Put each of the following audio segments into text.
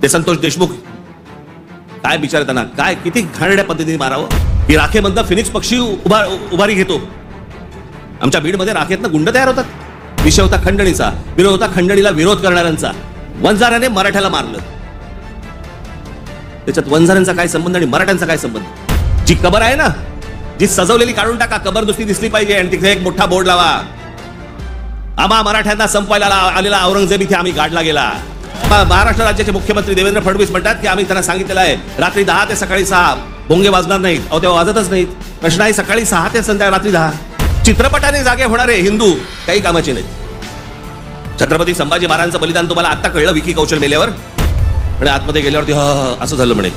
ते संतोष देशमुख काय बिचारे, त्यांना काय किती घाणेरड्या पद्धतीने मारावं. की राखेमधनं फिनिक्स पक्षी उभारी घेतो. आमच्या बीडमध्ये राखेतनं गुंड तयार होतात. विषय होता खंडणीचा, विरोध होता खंडणीला विरोध करणाऱ्यांचा. वंजाराने मराठ्याला मारलं. त्याच्यात वंजारांचा काय संबंध आणि मराठ्यांचा काय संबंध? जी कबर आहे ना, जी सजवलेली काढून टाका, कबर नुसती दिसली पाहिजे आणि तिथे एक मोठा बोर्ड लावा, आम्हा मराठ्यांना संपवायला आलेला औरंगजेब इथे आम्ही गाडला गेला. महाराष्ट्र राज्याचे मुख्यमंत्री देवेंद्र फडणवीस म्हणतात की आम्ही त्यांना सांगितलेलं आहे रात्री 10 ते सकाळी 6 भोंगे वाजणार नाहीत. अहो तेव्हा वाजतच नाहीत. प्रश्न आहे सकाळी 6 ते संध्याकाळी रात्री 10. चित्रपटाने जागे होणारे हिंदू काही कामाचे नाहीत. छत्रपती संभाजी महाराजांचं बलिदान तुम्हाला आता कळलं विकी कौशल मेल्यावर, आणि आतमध्ये गेल्यावरती असं झालं म्हणे.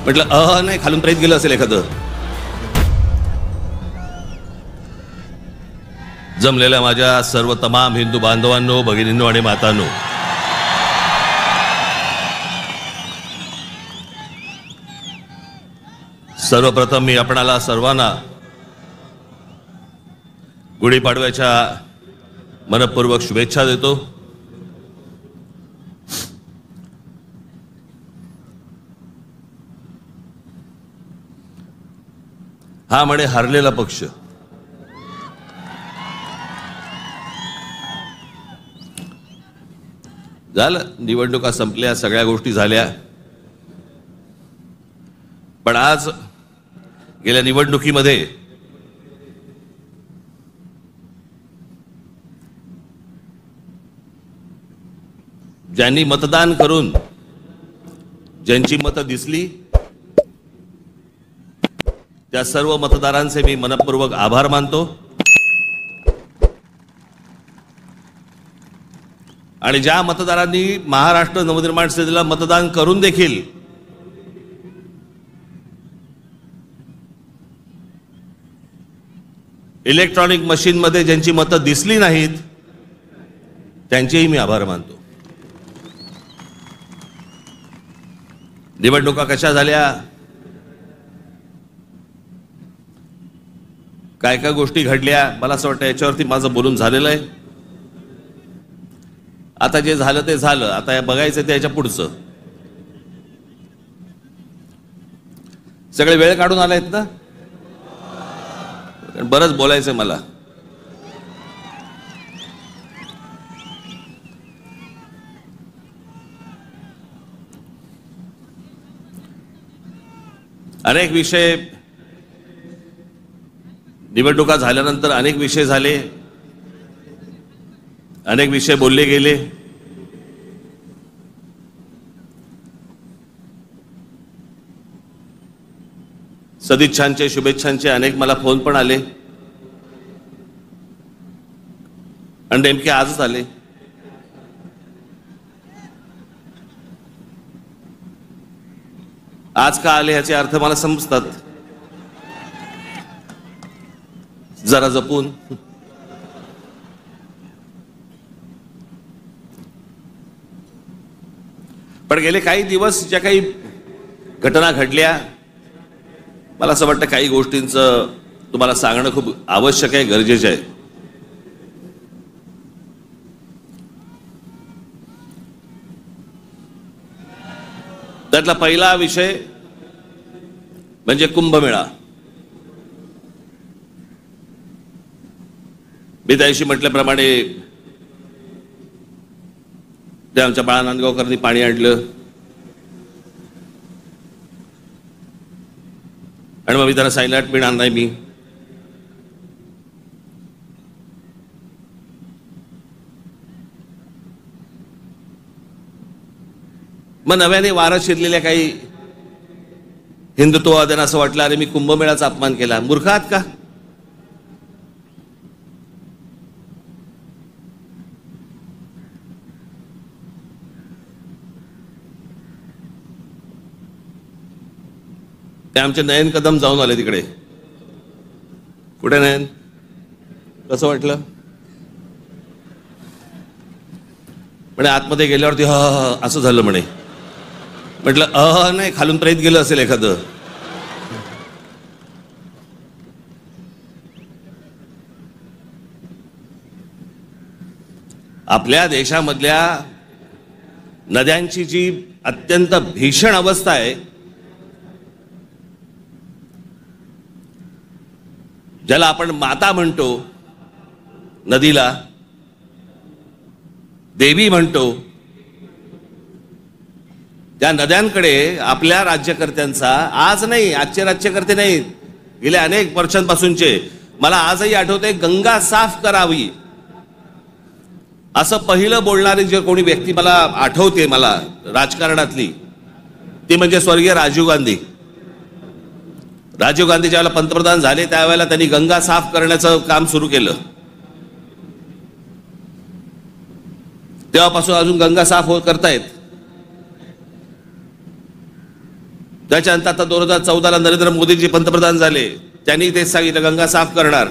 म्हटलं नाही, खालून प्रेत गेलं असेल एखादं. जमलेल्या माझ्या सर्व तमाम हिंदू बांधवांनो, भगिनींनो आणि मातांनो, सर्वप्रथम मी आपणाला सर्वांना गुढीपाडव्याच्या मनपूर्वक शुभेच्छा देतो. हा म्हणे हरलेला पक्ष. झालं, निवडणुका संपल्या, सगळ्या गोष्टी झाल्या. पण आज गेल्या निवडणुकीमध्ये ज्यांनी मतदान करून ज्यांची मतं दिसली त्या सर्व मतदारांचे मी मनपूर्वक आभार मानतो. आणि ज्या मतदारांनी महाराष्ट्र नवनिर्माण सेनेला मतदान करून देखील इलेक्ट्रॉनिक मशीन मध्ये ज्यांची मतं दिसली नाहीत त्यांचेही मी आभार मानतो. निवडणुका कशा झाल्या, काय काय गोष्टी घडल्या, मला असं वाटतं याच्यावरती माझं बोलून झालेलं आहे. आता जे झालं ते झालं, आता बघायचं ते याच्या पुढचं. सगळे वेळ काढून आलायत ना, बरंच बोलायचंय मला. अनेक विषय, निवडणुका झाल्यानंतर अनेक विषय झाले, अनेक विषय बोलले गेले. सदिच्छांचे, शुभेच्छांचे अनेक मला फोन पण आले आणि नेमके आजच आले. आज का आले ह्याचे अर्थ मला समजतात, जरा जपून. पण गेले काही दिवस ज्या काही घटना घडल्या, मला असं वाटतं काही गोष्टींचं तुम्हाला सांगणं खूप आवश्यक आहे, गरजेचं आहे. त्यातला पहिला विषय म्हणजे कुंभमेळा. मी त्याशी म्हटल्याप्रमाणे ते आमच्या बाळा नांदगावकरांनी पाणी आणलं आणि मग मी त्यांना सांगितलं पिण आणलाय मी. मग नव्याने वारं शिरलेल्या काही हिंदुत्ववाद्यांना असं वाटलं अरे मी कुंभमेळ्याचा अपमान केला. मूर्ख आहात का? ते आमचे नयन कदम जाऊन आले तिकडे. कुठे नयन? कसं वाटलं? म्हणे आतमध्ये गेल्यावरती असं झालं म्हणे. म्हटलं नाही, खालून प्रेत गेलं असेल एखादं. आपल्या देशामधल्या नद्यांची जी अत्यंत भीषण अवस्था आहे, ज्याला आपण माता म्हणतो, नदीला देवी म्हणतो, त्या नद्यांकडे आपल्या राज्यकर्त्यांचा, आज नाही, आजचे राज्यकर्ते नाही, गेल्या अनेक वर्षांपासूनचे, मला आजही आठवते, गंगा साफ करावी असं पहिलं बोलणारी जे कोणी व्यक्ती मला आठवते, मला राजकारणातली, ती म्हणजे स्वर्गीय राजीव गांधी. राजीव गांधी ज्यावेळेला पंतप्रधान झाले त्यावेळेला त्यांनी गंगा साफ करण्याचं काम सुरू केलं. तेव्हापासून अजून गंगा साफ करतायत. त्याच्यानंतर आता 2014ला नरेंद्र मोदीजी पंतप्रधान झाले, त्यांनी तेच सांगितलं, गंगा साफ करणार.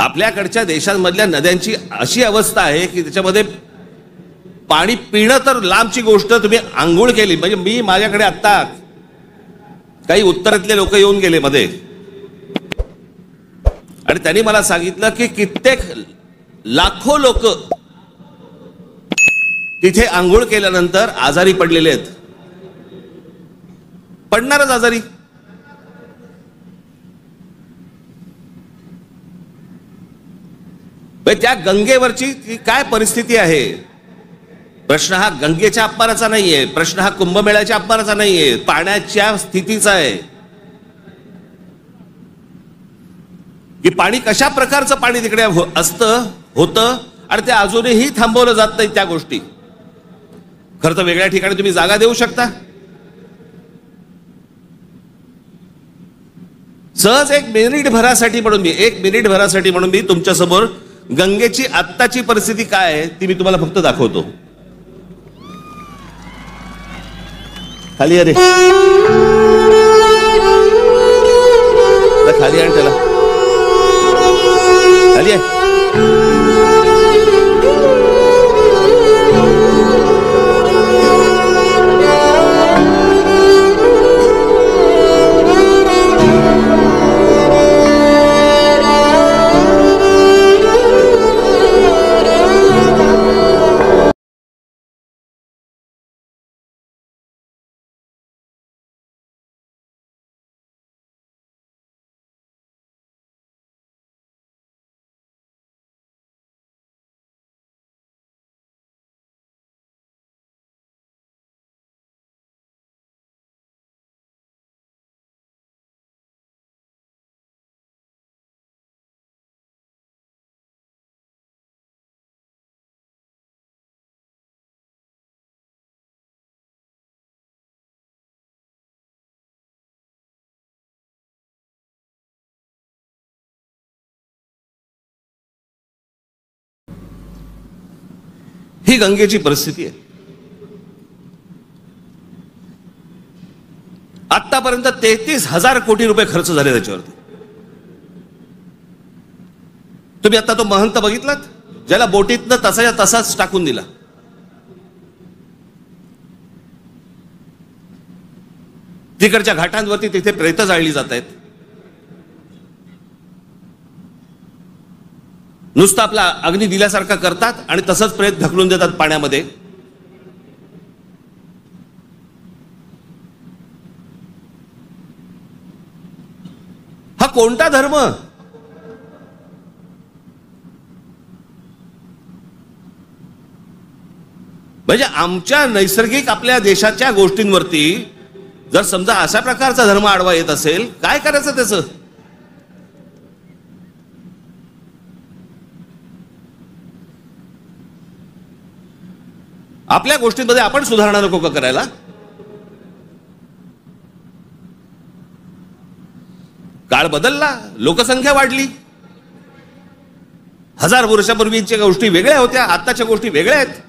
आपल्याकडच्या देशांमधल्या नद्यांची अशी अवस्था आहे की त्याच्यामध्ये पाणी पिणं तर लांबची गोष्ट, तुम्ही आंघोळ केली म्हणजे, मी माझ्याकडे आता काही उत्तरातले लोक येऊन गेले मध्ये, आणि त्यांनी मला सांगितलं की कित्येक लाखो लोक तिथे आंघोळ केल्यानंतर आजारी पडलेले आहेत. पडणारच आजारी. त्या गंगेवरची काय परिस्थिती आहे? प्रश्न हा गंगेच्या अपमानाचा नाहीये, प्रश्न हा कुंभमेळ्याच्या अपमानाचा नाहीये, पाण्याच्या स्थितीचा आहे की पाणी कशा प्रकारचं पाणी तिकडे असतं, होतं, आणि ते अजूनही थांबवलं जात नाही त्या गोष्टी. खरं तर वेगळ्या ठिकाणी तुम्ही जागा देऊ शकता. सहज एक मिनिट भरासाठी म्हणून मी तुमच्या समोर गंगेची आत्ताची परिस्थिती काय आहे ती मी तुम्हाला फक्त दाखवतो. खाली अरे खाली आण त्याला, खाली आहे. ही गंगेची परिस्थिती आहे. आतापर्यंत 33,000 कोटी रुपये खर्च झाले त्याच्यावरती. तुम्ही आता तो महंत बघितलात, ज्याला बोटीतनं तसाच्या तसाच टाकून दिला. तिकडच्या घाटांवरती तिथे प्रेत जाळली जात आहेत. नुसतं आपला अग्नी दिल्यासारखा करतात आणि तसंच प्रेत ढकलून देतात पाण्यामध्ये. हा कोणता धर्म? म्हणजे आमच्या नैसर्गिक आपल्या देशाच्या गोष्टींवरती जर समजा अशा प्रकारचा धर्म आडवा येत असेल, काय करायचं त्याचं? आपल्या गोष्टींमध्ये आपण सुधारणा नको का करायला? काळ बदलला, लोकसंख्या वाढली. 1000 वर्षापूर्वीच्या गोष्टी वेगळ्या होत्या, आताच्या गोष्टी वेगळ्या आहेत.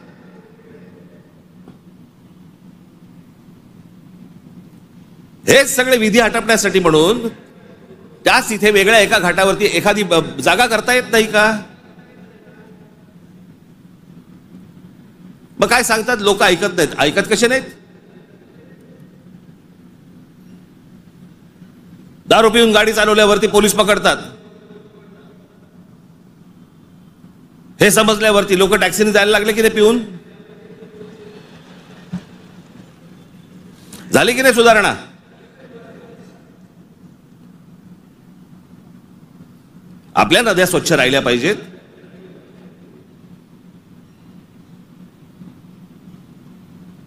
हेच सगळे विधी हटपण्यासाठी म्हणून त्याच इथे वेगळ्या एका घाटावरती एखादी जागा करता येत नाही का? मग काय सांगतात लोक? ऐकत नाहीत. ऐकत कसे नाहीत? दारू पिऊन गाडी चालवल्यावरती पोलीस पकडतात. हे समजल्यावरती लोक टॅक्सीने जायला लागले की नाही पिऊन? झाली की नाही सुधारणा? आपल्या नद्या स्वच्छ राहिल्या पाहिजेत.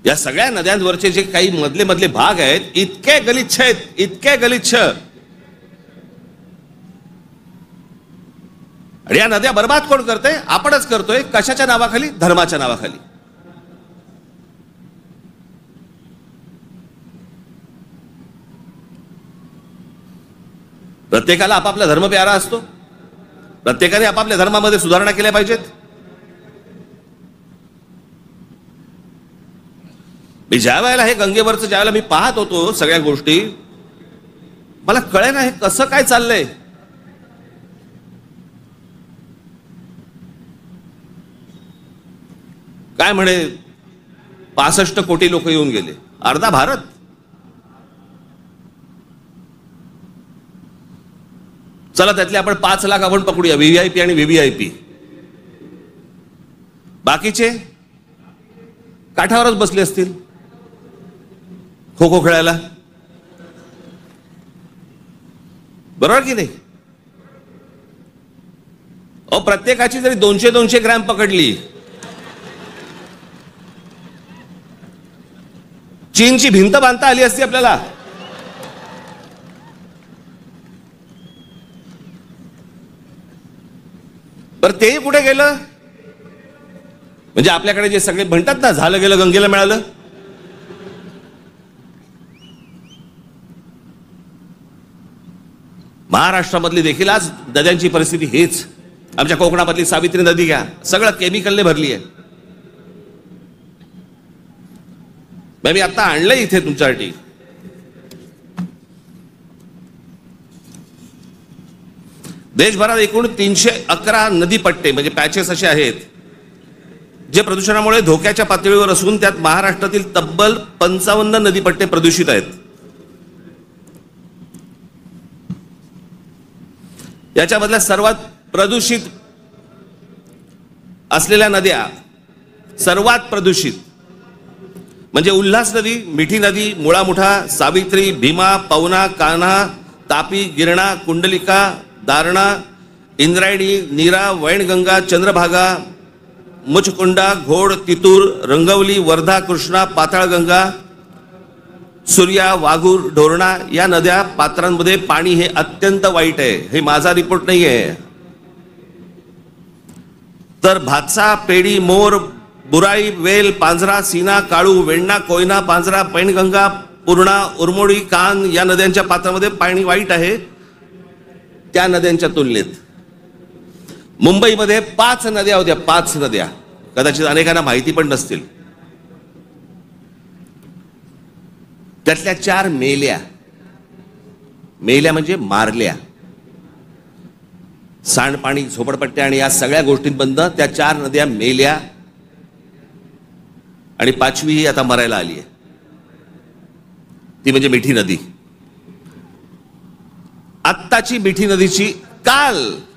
या सगळ्या नद्यांवरचे जे काही मधले मधले भाग आहेत इतके गलिच्छ आहेत, इतके गलिच्छ. आणि या नद्या बर्बाद कोण करतोय? आपणच करतोय. कशाच्या नावाखाली? धर्माच्या नावाखाली. प्रत्येकाला आपापला धर्म प्यारा असतो. प्रत्येकाने आपापल्या धर्मामध्ये सुधारणा केल्या पाहिजेत. मी ज्या वेळेला हे गंगेवरचं ज्यावेळेला मी पाहत होतो सगळ्या गोष्टी, मला कळेना हे कसं काय चाललंय. काय म्हणे 65 कोटी लोक येऊन गेले, अर्धा भारत. चला त्यातले आपण 5 लाख आपण पकडूया, व्हीव्हीआयपी आणि व्हीव्हीआयपी. बाकीचे काठावरच बसले असतील खो खो खेळायला. बरोबर की नाही? प्रत्येकाची जरी 200-200 ग्रॅम पकडली, चीनची भिंत बांधता आली असती आपल्याला. पर तेही कुठे गेलं? म्हणजे आपल्याकडे जे सगळे म्हणतात ना, झालं गेलं गंगेला मिळालं. महाराष्ट्रामधली देखील आज नद्यांची परिस्थिती हेच. आमच्या कोकणामधली सावित्री नदी घ्या, सगळं केमिकलने भरली आहे. मी आता आणलंय इथे तुमच्यासाठी. देशभरात एकूण 311 नदीपट्टे म्हणजे पॅचेस असे आहेत जे प्रदूषणामुळे धोक्याच्या पातळीवर असून त्यात महाराष्ट्रातील तब्बल 55 नदीपट्टे प्रदूषित आहेत. याच्यामधल्या सर्वात प्रदूषित असलेल्या नद्या, सर्वात प्रदूषित म्हणजे उल्हास नदी, मिठी नदी, मुळामुठा, सावित्री, भीमा, पवना, कान्हा, तापी, गिरणा, कुंडलिका, दारणा, इंद्रायणी, नीरा, वैनगंगा, चंद्रभागा, मुचकुंडा, घोड, तितूर, रंगवली, वर्धा, कृष्णा, पाताळगंगा, सूर्या, वाघूर, ढोरणा या नद्या पात्रांमध्ये पाणी हे अत्यंत वाईट आहे. हे माझा रिपोर्ट नाही आहे. तर भातसा, पेडी, मोर, बुराई, वेल, पांझरा, सीना, काळू, वेण्णा, कोयना, पांझरा, पैनगंगा, पूर्णा, उरमोडी, कान या नद्यांच्या पात्रामध्ये पाणी वाईट आहे. त्या नद्यांच्या तुलनेत मुंबईमध्ये 5 नद्या होत्या, 5 नद्या. कदाचित अनेकांना माहिती पण नसतील. त्यातल्या 4 मेल्या. मेल्या म्हणजे मारल्या. सांडपाणी, झोपडपट्ट्या आणि या सगळ्या गोष्टींबंद त्या 4 नद्या मेल्या. आणि 5वी ही आता मरायला आली आहे, ती म्हणजे मिठी नदी. आत्ताची मिठी नदीची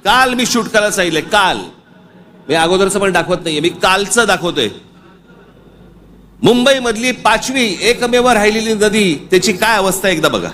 काल मी शूट करायला सांगितलंय. काल मी अगोदरचं पण दाखवत नाहीये, मी कालचं दाखवतोय. मुंबई मधली 5वी एकमेव राहिलेली नदी, त्याची काय अवस्था एकदा बघा.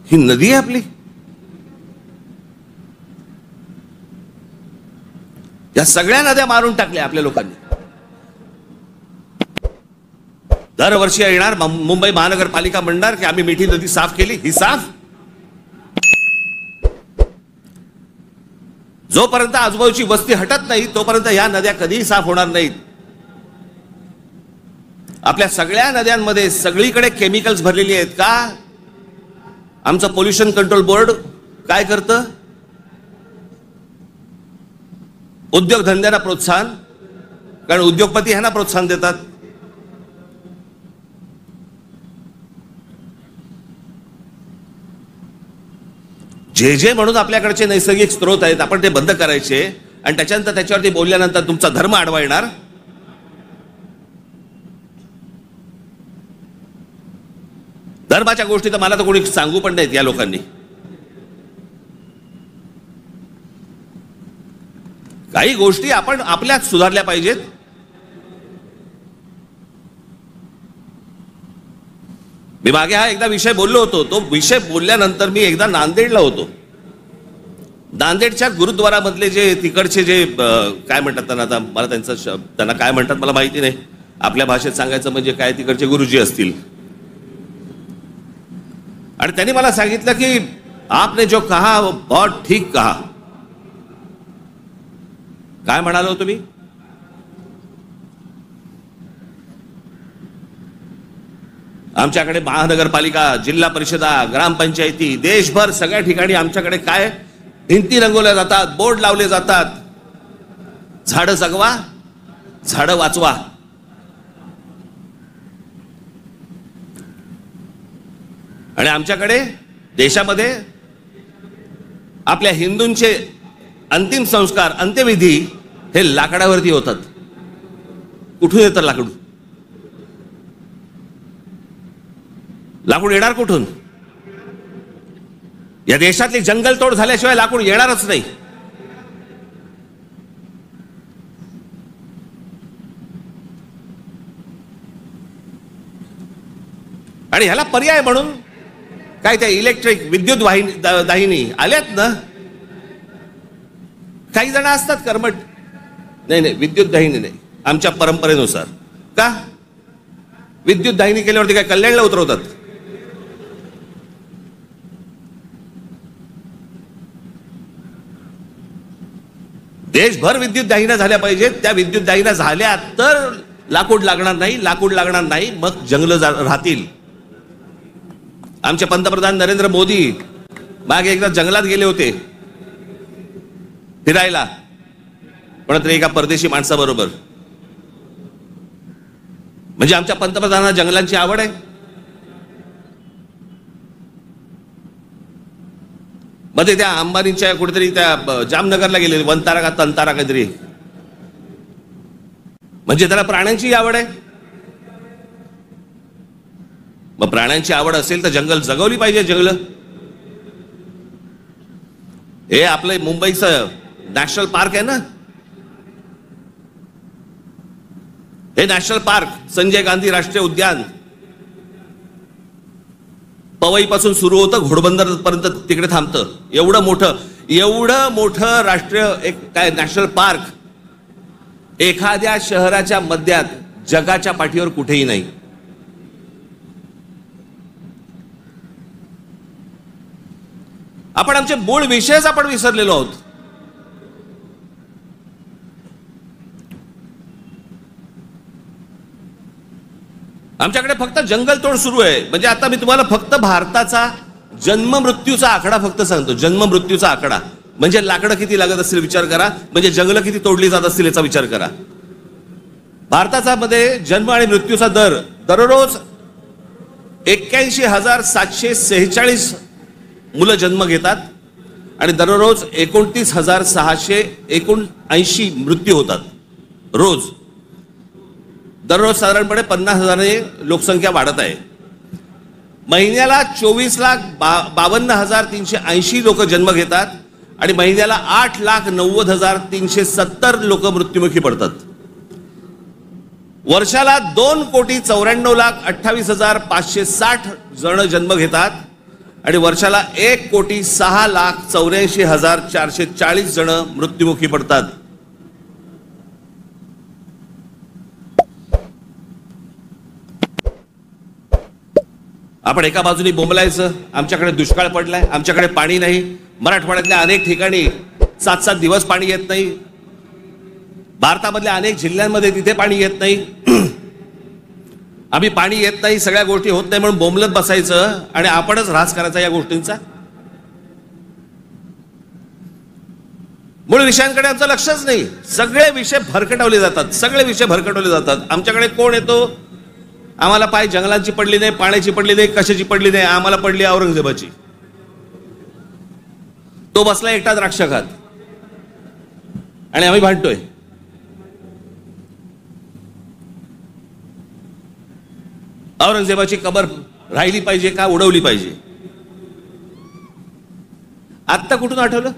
ही नदी आहे आपली. या सगळ्या नद्या मारून टाकल्या आपल्या लोकांनी. दरवर्षी येणार मुंबई महानगरपालिका म्हणणार की आम्ही मिठी नदी साफ केली. ही साफ जोपर्यंत आजूबाजूची वस्ती हटत नाही तोपर्यंत या नद्या कधीही साफ होणार नाहीत. आपल्या सगळ्या नद्यांमध्ये सगळीकडे केमिकल्स भरलेली आहेत. का? आमचं पोल्युशन कंट्रोल बोर्ड काय करतं? उद्योगधंद्यांना प्रोत्साहन, कारण उद्योगपती ह्यांना प्रोत्साहन देतात. जे जे म्हणून आपल्याकडचे नैसर्गिक स्रोत आहेत आपण ते बंद करायचे आणि त्याच्यानंतर त्याच्यावरती बोलल्यानंतर तुमचा धर्म आडवा येणार. धर्माच्या गोष्टी तर मला तर कोणी सांगू पण नाहीत या लोकांनी. काही गोष्टी आपण आपल्यात सुधारल्या पाहिजेत. मी मागे हा एकदा विषय बोललो होतो. तो विषय बोलल्यानंतर मी एकदा नांदेडला होतो. नांदेडच्या गुरुद्वारामधले जे तिकडचे जे काय म्हणतात त्यांना, आता मला त्यांना काय म्हणतात मला माहिती नाही. आपल्या भाषेत सांगायचं म्हणजे काय, तिकडचे गुरुजी असतील. आणि त्यांनी मला सांगितलं की आपने जो कहा वो बहुत ठीक कहा. काय म्हणालो तुम्ही? आमच्याकडे महानगरपालिका, जिल्हा परिषदा, ग्रामपंचायती, देशभर सगळ्या ठिकाणी आमच्याकडे काय भिंती रंगवल्या जातात, बोर्ड लावले जातात, झाडं जगवा, झाडं वाचवा. आणि आमच्याकडे देशामध्ये आपल्या हिंदूंचे अंतिम संस्कार, अंत्यविधी हे लाकडावरती होतात. कुठून येतं लाकूड? लाकूड येणार कुठून? या देशातली जंगलतोड झाल्याशिवाय लाकूड येणारच नाही. आणि ह्याला पर्याय म्हणून काय त्या इलेक्ट्रिक विद्युत दाहिनी आल्यात ना. काही जण असतात कर्मठ, नाही विद्युत दाहिनी नाही, आमच्या परंपरेनुसार. का? विद्युत दाहिनी केल्यावरती काय कल्याणला उतरवतात? देशभर विद्युत दाहिन्या झाल्या पाहिजेत. त्या विद्युत दाहिन्या झाल्या तर लाकूड लागणार नाही. लाकूड लागणार नाही मग जंगल राहतील. आमचे पंतप्रधान नरेंद्र मोदी मागे एकदा जंगलात गेले होते फिरायला, कोणतरी एका परदेशी माणसाबरोबर. म्हणजे आमच्या पंतप्रधानांना जंगलांची आवड आहे. मध्ये त्या अंबानीच्या कुठेतरी त्या जामनगरला गेले, वनतारा का तंतारा काहीतरी. म्हणजे त्याला प्राण्यांची आवड आहे. मग प्राण्यांची आवड असेल तर जंगल जगवली पाहिजे. जंगल हे आपलं मुंबईचं नॅशनल पार्क आहे ना, हे नॅशनल पार्क संजय गांधी राष्ट्रीय उद्यान पवईपासून सुरू होतं, घोडबंदर पर्यंत तिकडे थांबतं. एवढं मोठं राष्ट्रीय एक काय नॅशनल पार्क एखाद्या शहराच्या मध्यात जगाच्या पाठीवर कुठेही नाही. आपण आमचे मूळ विषयच आपण विसरलेलो आहोत. आमच्याकडे फक्त जंगलतोड सुरू आहे. म्हणजे आता मी तुम्हाला फक्त भारताचा जन्म मृत्यूचा आकडा फक्त सांगतो. जन्म मृत्यूचा आकडा म्हणजे लाकडं किती लागत असतील विचार करा, म्हणजे जंगलं किती तोडली जात असतील याचा विचार करा. भारताचा मध्ये जन्म आणि मृत्यूचा दर दररोज 81,746 मुलं जन्म घेतात आणि दररोज 29,679 मृत्यू होतात रोज. दररोज साधारणपणे 50,000 लोकसंख्या वाढत आहे. महिन्याला 24,52,380 लोक जन्म घेतात आणि महिन्याला 8,90,370 लोक मृत्युमुखी पडतात. वर्षाला 2,94,28,560 जण जन्म घेतात आणि वर्षाला 1,06,84,440 जण मृत्युमुखी पडतात. आपण एका बाजूने बोंबलायचं, आमच्याकडे दुष्काळ पडलाय, आमच्याकडे पाणी नाही. मराठवाड्यातल्या अनेक ठिकाणी 7-7 दिवस पाणी येत नाही. भारतामधल्या अनेक जिल्ह्यांमध्ये तिथे पाणी येत नाही. आम्ही पाणी येत नाही, सगळ्या गोष्टी होत नाही म्हणून बोंबलत बसायचं आणि आपणच ऱ्हास करायचा या गोष्टींचा. मूळ विषयांकडे आमचं लक्षच नाही. सगळे विषय भरकटवले जातात, सगळे विषय भरकटवले जातात. आमच्याकडे कोण येतो, आम्हाला पाय जंगलांची पडली नाही, पाण्याची पडली नाही, कशाची पडली नाही, आम्हाला पडली औरंगजेबाची. तो बसला एकटा द्राक्ष खात आणि आम्ही भांडतोय. औरंगजेबाची कबर राहिली पाहिजे का उडवली पाहिजे? आत्ता कुठून आठवलं?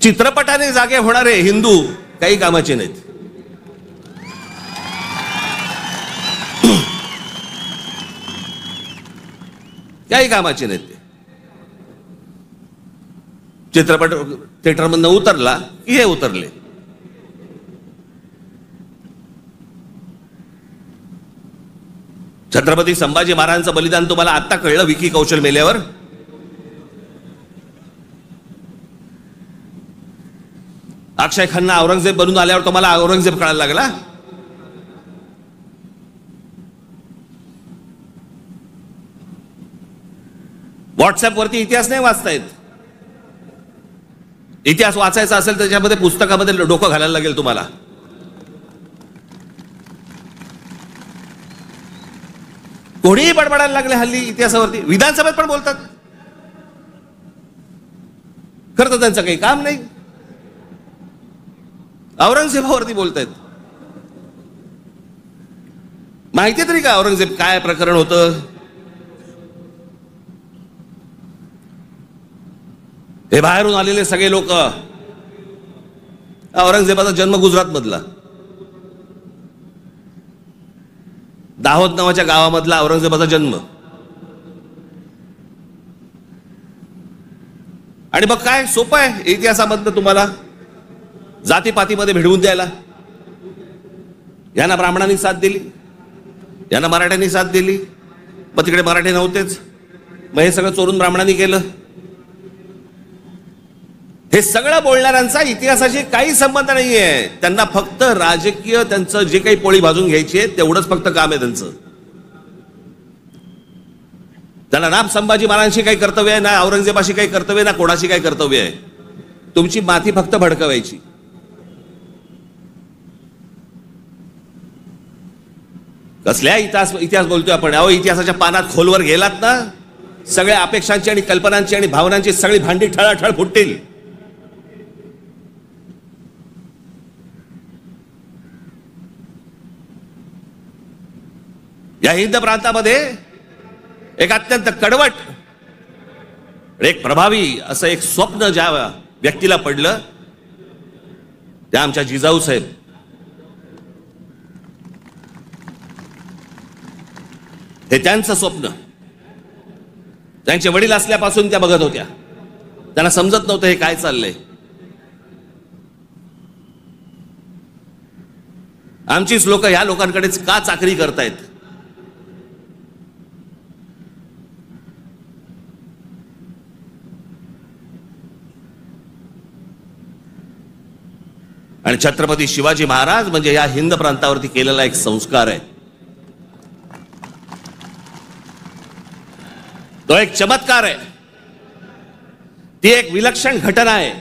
चित्रपटाने जागे होणारे हिंदू काही कामाचे नाहीत. काही कामाचे नाहीत ते. चित्रपट थिएटरमधनं उतरला की हे उतरले. छत्रपती संभाजी महाराजांचं बलिदान तुम्हाला आत्ता कळलं विकी कौशल मेल्यावर? अक्षय खन्ना औरंगजेब बनून आल्यावर तुम्हाला औरंगजेब कळायला लागला? व्हॉट्सअप वरती इतिहास नाही वाचतायत. इतिहास वाचायचा असेल तर त्याच्यामध्ये पुस्तकामध्ये डोकं घालायला लागेल तुम्हाला. कोणीही बडबडायला लागले हल्ली इतिहासावरती. विधानसभेत पण बोलतात. खरं तर त्यांचं काही काम नाही. औरंगजेबावरती बोलतायत. माहिती तरी का औरंगजेब काय प्रकरण होतं? हे बाहेरून आलेले सगळे लोक, औरंगजेबाचा जन्म गुजरात मधला, दाहोद नावाच्या गावामधला औरंगजेबाचा जन्म. आणि मग काय सोपं आहे इतिहासामधनं तुम्हाला जातीपातीमध्ये भिडवून द्यायला. यांना ब्राह्मणांनी साथ दिली, यांना मराठ्यांनी साथ दिली, मग तिकडे मराठी नव्हतेच, मग हे सगळं चोरून ब्राह्मणांनी केलं. हे सगळं बोलणाऱ्यांचा इतिहासाशी काही संबंध नाहीये. त्यांना फक्त राजकीय त्यांचं जे काही पोळी भाजून घ्यायची आहे तेवढंच फक्त काम आहे त्यांचं. त्यांना ना संभाजी महाराजांशी काही कर्तव्य आहे, ना औरंगजेबाशी काही कर्तव्य, ना कोणाशी काही कर्तव्य आहे. तुमची माती फक्त भडकवायची. कसल्या इतिहास बोलतोय आपण? अहो, इतिहासाच्या पानात खोलवर गेलात ना, सगळ्या अपेक्षांची आणि कल्पनांची आणि भावनांची सगळी भांडी ठळाठळ फुटतील. या हिंद प्रांतामध्ये एक अत्यंत कडवट, एक प्रभावी असं एक स्वप्न ज्या व्यक्तीला पडलं त्या आमच्या जिजाऊ साहेब. हे त्यांचं स्वप्न त्यांचे वडील असल्यापासून त्या बघत होत्या. त्यांना समजत नव्हतं हे काय चाललंय. आमचीच लोक ह्या लोकांकडेच का चाकरी करतायत? आणि छत्रपती शिवाजी महाराज म्हणजे या हिंद प्रांतावरती केलेला एक संस्कार आहे. तो एक चमत्कार आहे. ती एक विलक्षण घटना आहे.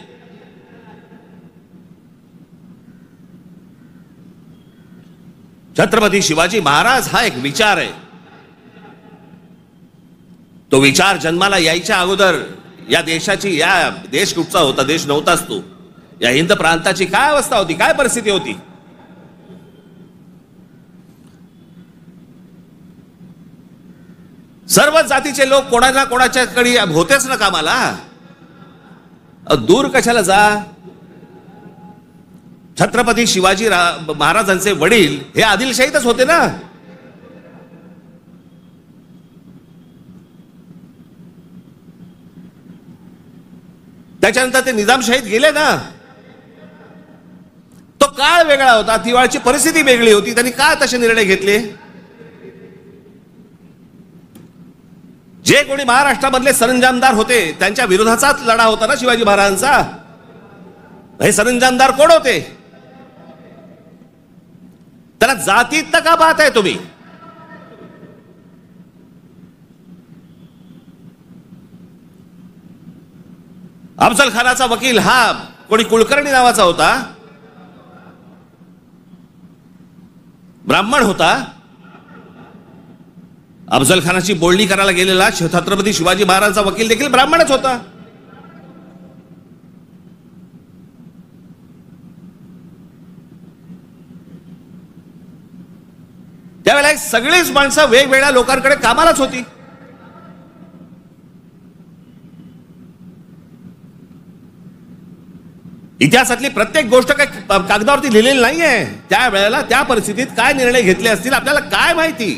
छत्रपती शिवाजी महाराज हा एक विचार आहे. तो विचार जन्माला यायच्या अगोदर या देशाची, या देश कुठचा होता? देश नव्हताच तो. या हिंद प्रांताची काय अवस्था होती, काय परिस्थिती होती? सर्व जातीचे लोक कोणाला कोणाच्याकडे होतेच ना कामाला. दूर कशाला जा? छत्रपती शिवाजी महाराजांचे वडील हे आदिलशाहीतच होते ना. त्याच्यानंतर ते निजामशाहीत गेले ना, तो काळ वेगळा होता, ती वेळची परिस्थिती वेगळी होती. त्यांनी का तसे निर्णय घेतले? जे कोणी महाराष्ट्रामधले सरंजामदार होते त्यांच्या विरोधाचाच लढा होता ना शिवाजी महाराजांचा. हे सरंजामदार कोण होते? त्याला जातीत का पाहताय तुम्ही? अफजल खानाचा वकील हा कोणी कुलकर्णी नावाचा होता, ब्राह्मण होता. अफजल खानाची बोलणी करायला गेलेला छत्रपती शिवाजी महाराजांचा वकील देखील ब्राह्मणच होता. त्यावेळेला सगळीच माणसं वेगवेगळ्या लोकांकडे कामालाच होती. इतिहासातली प्रत्येक गोष्ट काही कागदावरती लिहिलेली नाहीये. त्यावेळेला त्या परिस्थितीत काय निर्णय घेतले असतील आपल्याला काय माहिती.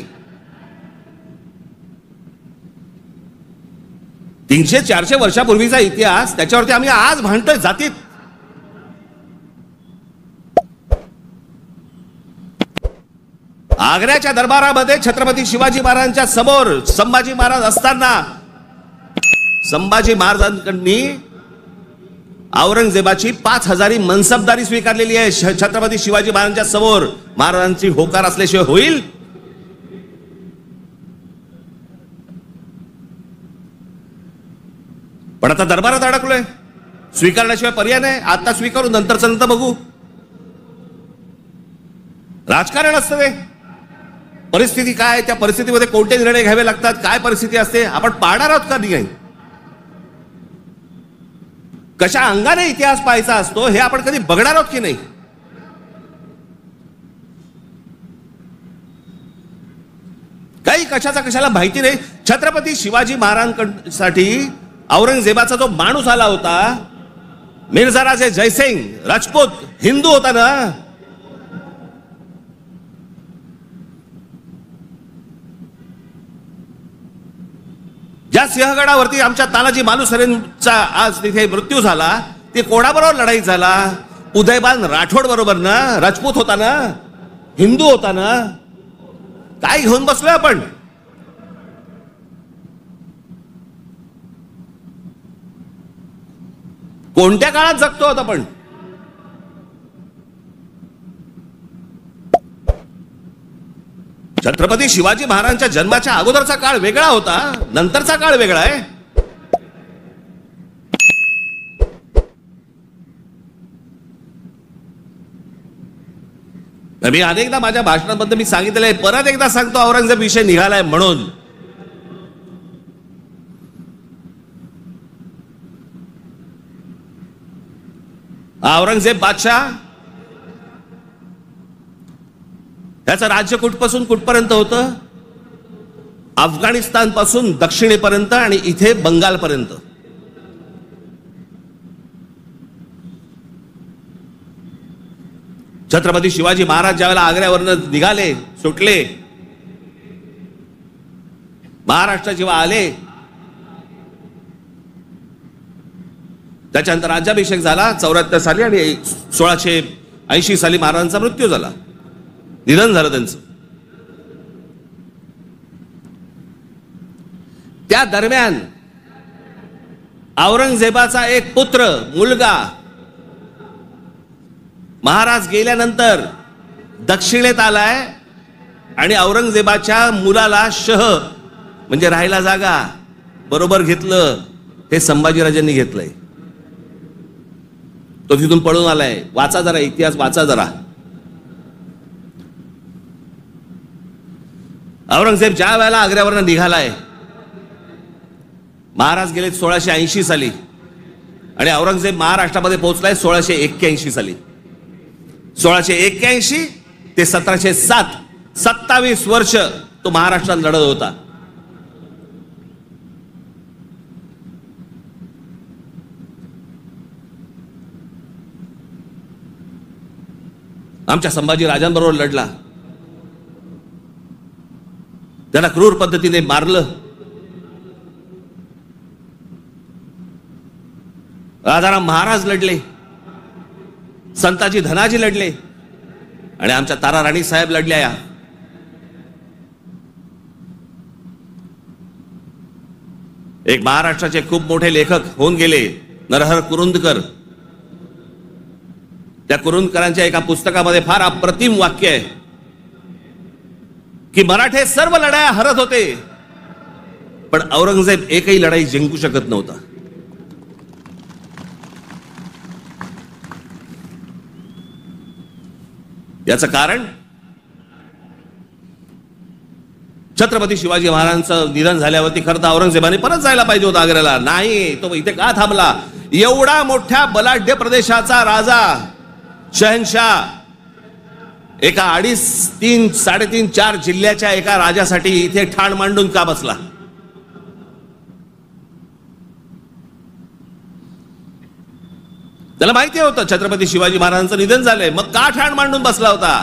300-400 वर्षापूर्वीचा इतिहास, त्याच्यावरती आम्ही आज भांडतोय जातीत. आग्र्याच्या दरबारामध्ये छत्रपती शिवाजी महाराजांच्या समोर संभाजी महाराज असताना संभाजी महाराजांकडनी औरंगजेबाची 5000 मनसबदारी स्वीकारलेली आहे. छत्रपती शिवाजी महाराजांच्या समोर महाराजांची होकार असल्याशिवाय होईल? पण आता दरबारात अडकलोय, स्वीकारण्याशिवाय पर्याय नाही. आता स्वीकारू, नंतरचं नंतर बघू. राजकारण असतं ते. परिस्थिती काय, त्या परिस्थितीमध्ये कोणते निर्णय घ्यावे लागतात, काय परिस्थिती असते आपण पाहणार आहोत का नाही? कशा अंगाने इतिहास पाहायचा असतो हे आपण कधी बघणार आहोत की नाही? काही कशाचा कशाला माहिती नाही. छत्रपती शिवाजी महाराजांसाठी औरंगजेबाचा जो माणूस आला होता, मिर्झा राजे जयसिंग राजपूत, हिंदू होता ना. ज्या सिंहगडावरती आमच्या तानाजी मालुसरेंचा आज तिथे मृत्यू झाला, ते कोणाबरोबर लढाई झाला? उदयबान राठोड बरोबर ना. राजपूत होता ना, हिंदू होता ना. काय घेऊन बसलोय आपण? कोणत्या काळात जगतो आहोत आपण? छत्रपती शिवाजी महाराजांच्या जन्माच्या अगोदरचा काळ वेगळा होता, नंतरचा काळ वेगळा आहे. मी अनेकदा माझ्या भाषणांमध्ये मी सांगितलेलं आहे, परत एकदा सांगतो, औरंगजेब विषय निघालाय म्हणून. औरंगजेब बादशाह त्याचं राज्य कुठपासून कुठपर्यंत होतं? अफगाणिस्तान पासून दक्षिणेपर्यंत आणि इथे बंगालपर्यंत. छत्रपती शिवाजी महाराज ज्यावेळेला आग्र्यावरनं निघाले, सुटले, महाराष्ट्र जेव्हा आले, त्याच्यानंतर राज्याभिषेक झाला 74 साली आणि 1680 साली महाराजांचा मृत्यू झाला, निधन झालं त्यांचं. त्या दरम्यान औरंगजेबाचा एक पुत्र, मुलगा, महाराज गेल्यानंतर दक्षिणेत आलाय आणि औरंगजेबाच्या मुलाला शह म्हणजे राहायला जागा बरोबर घेतलं. हे संभाजीराजांनी घेतलंय. तो तिथून पळून आलाय. वाचा जरा इतिहास, वाचा जरा. औरंगजेब ज्या वेळेला आग्र्यावरनं निघालाय, महाराज गेले 1680 साली आणि औरंगजेब महाराष्ट्रामध्ये पोहोचलाय 1681 साली. 1681 ते 1707, 27 वर्ष तो महाराष्ट्रात लढत होता. आमच्या संभाजी राजांबरोबर लढला. त्यांना क्रूर पद्धतीने मारलं. राजाराम महाराज लढले, संताजी धनाजी लढले आणि आमच्या तारा राणी साहेब लढल्या. या एक महाराष्ट्राचे खूप मोठे लेखक होऊन गेले नरहर कुरुंदकर. त्या कुरुंदकरांच्या एका पुस्तकामध्ये फार अप्रतिम वाक्य आहे की मराठे सर्व लढाया हरत होते, पण औरंगजेब एकही लढाई जिंकू शकत नव्हता. याचं कारण छत्रपती शिवाजी महाराजांचं निधन झाल्यावरती खरं तर औरंगजेबाने परत जायला पाहिजे होता आग्र्याला. नाही, तो इथे का थांबला? एवढा मोठ्या बलाढ्य प्रदेशाचा राजा, शहनशाह, एका 2.5, 3, 3.5, 4 जिल्ह्याच्या एका राजासाठी इथे ठाण मांडून का बसला? त्याला माहिती होतं छत्रपती शिवाजी महाराजांचं निधन झालंय, मग का ठाण मांडून बसला होता?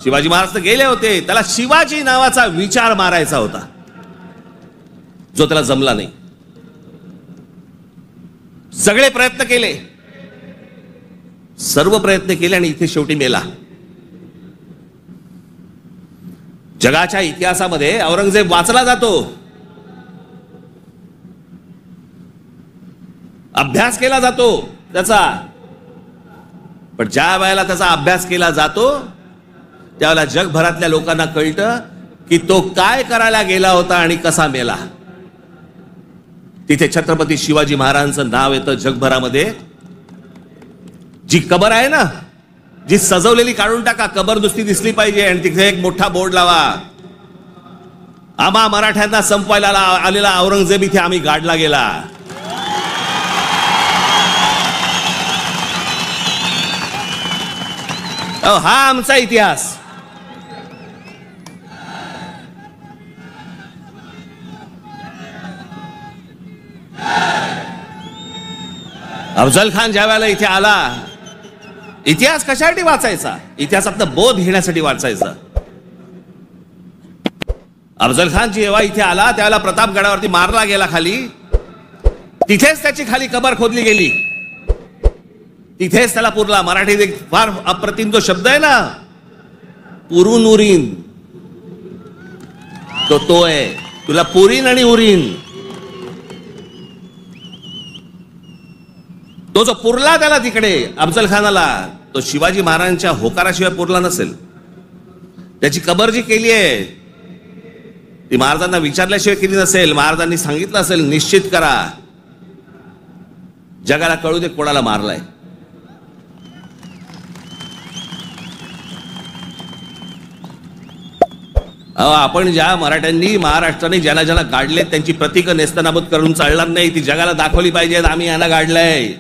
शिवाजी महाराज तर गेले होते, त्याला शिवाजी नावाचा विचार मारायचा होता, जो त्याला जमला नाही. सगळे प्रयत्न केले, सर्व प्रयत्न केले आणि इथे शेवटी मेला. जगाच्या इतिहासामध्ये औरंगजेब वाचला जातो, अभ्यास केला जातो त्याचा, पण ज्या वेळेला त्याचा अभ्यास केला जातो त्यावेळेला जगभरातल्या लोकांना कळतं की तो काय करायला गेला होता आणि कसा मेला. तिथे छत्रपती शिवाजी महाराजांचं नाव येतं जगभरामध्ये. जी कबर आहे ना, जी सजवलेली काढून टाका, कबर नुसती दिसली पाहिजे आणि तिथे एक मोठा बोर्ड लावा, आम्हा मराठ्यांना संपवायला आलेला औरंगजेब इथे आम्ही गाडला गेला. हा आमचा इतिहास. अफजल खान ज्या वेळेला इथे आला, इतिहास कशासाठी वाचायचा? इतिहासातनं बोध घेण्यासाठी वाचायचा. अफजल खान जेव्हा इथे आला त्यावेळेला प्रतापगडावरती मारला गेला खाली, तिथेच त्याची खाली कबर खोदली गेली, तिथेच त्याला पुरला. मराठीत फार अप्रतिम जो शब्द आहे ना, पुरून उरीन, तो आहे. तुला पुरीन आणि उरीन, तो जो पुरला त्याला तिकडे अफजल खानाला, तो शिवाजी महाराजांच्या होकाराशिवाय पुरला नसेल. त्याची कबर जी केली आहे ती महाराजांना विचारल्याशिवाय केली नसेल. महाराजांनी सांगितलं असेल निश्चित करा, जगाला कळू दे कोणाला मारलाय. आपण ज्या मराठ्यांनी महाराष्ट्राने ज्यांना ज्यांना गाडले त्यांची प्रतीक नेस्तनाबूत करून चालणार नाही, ती जगाला दाखवली पाहिजेत आम्ही यांना गाडलंय.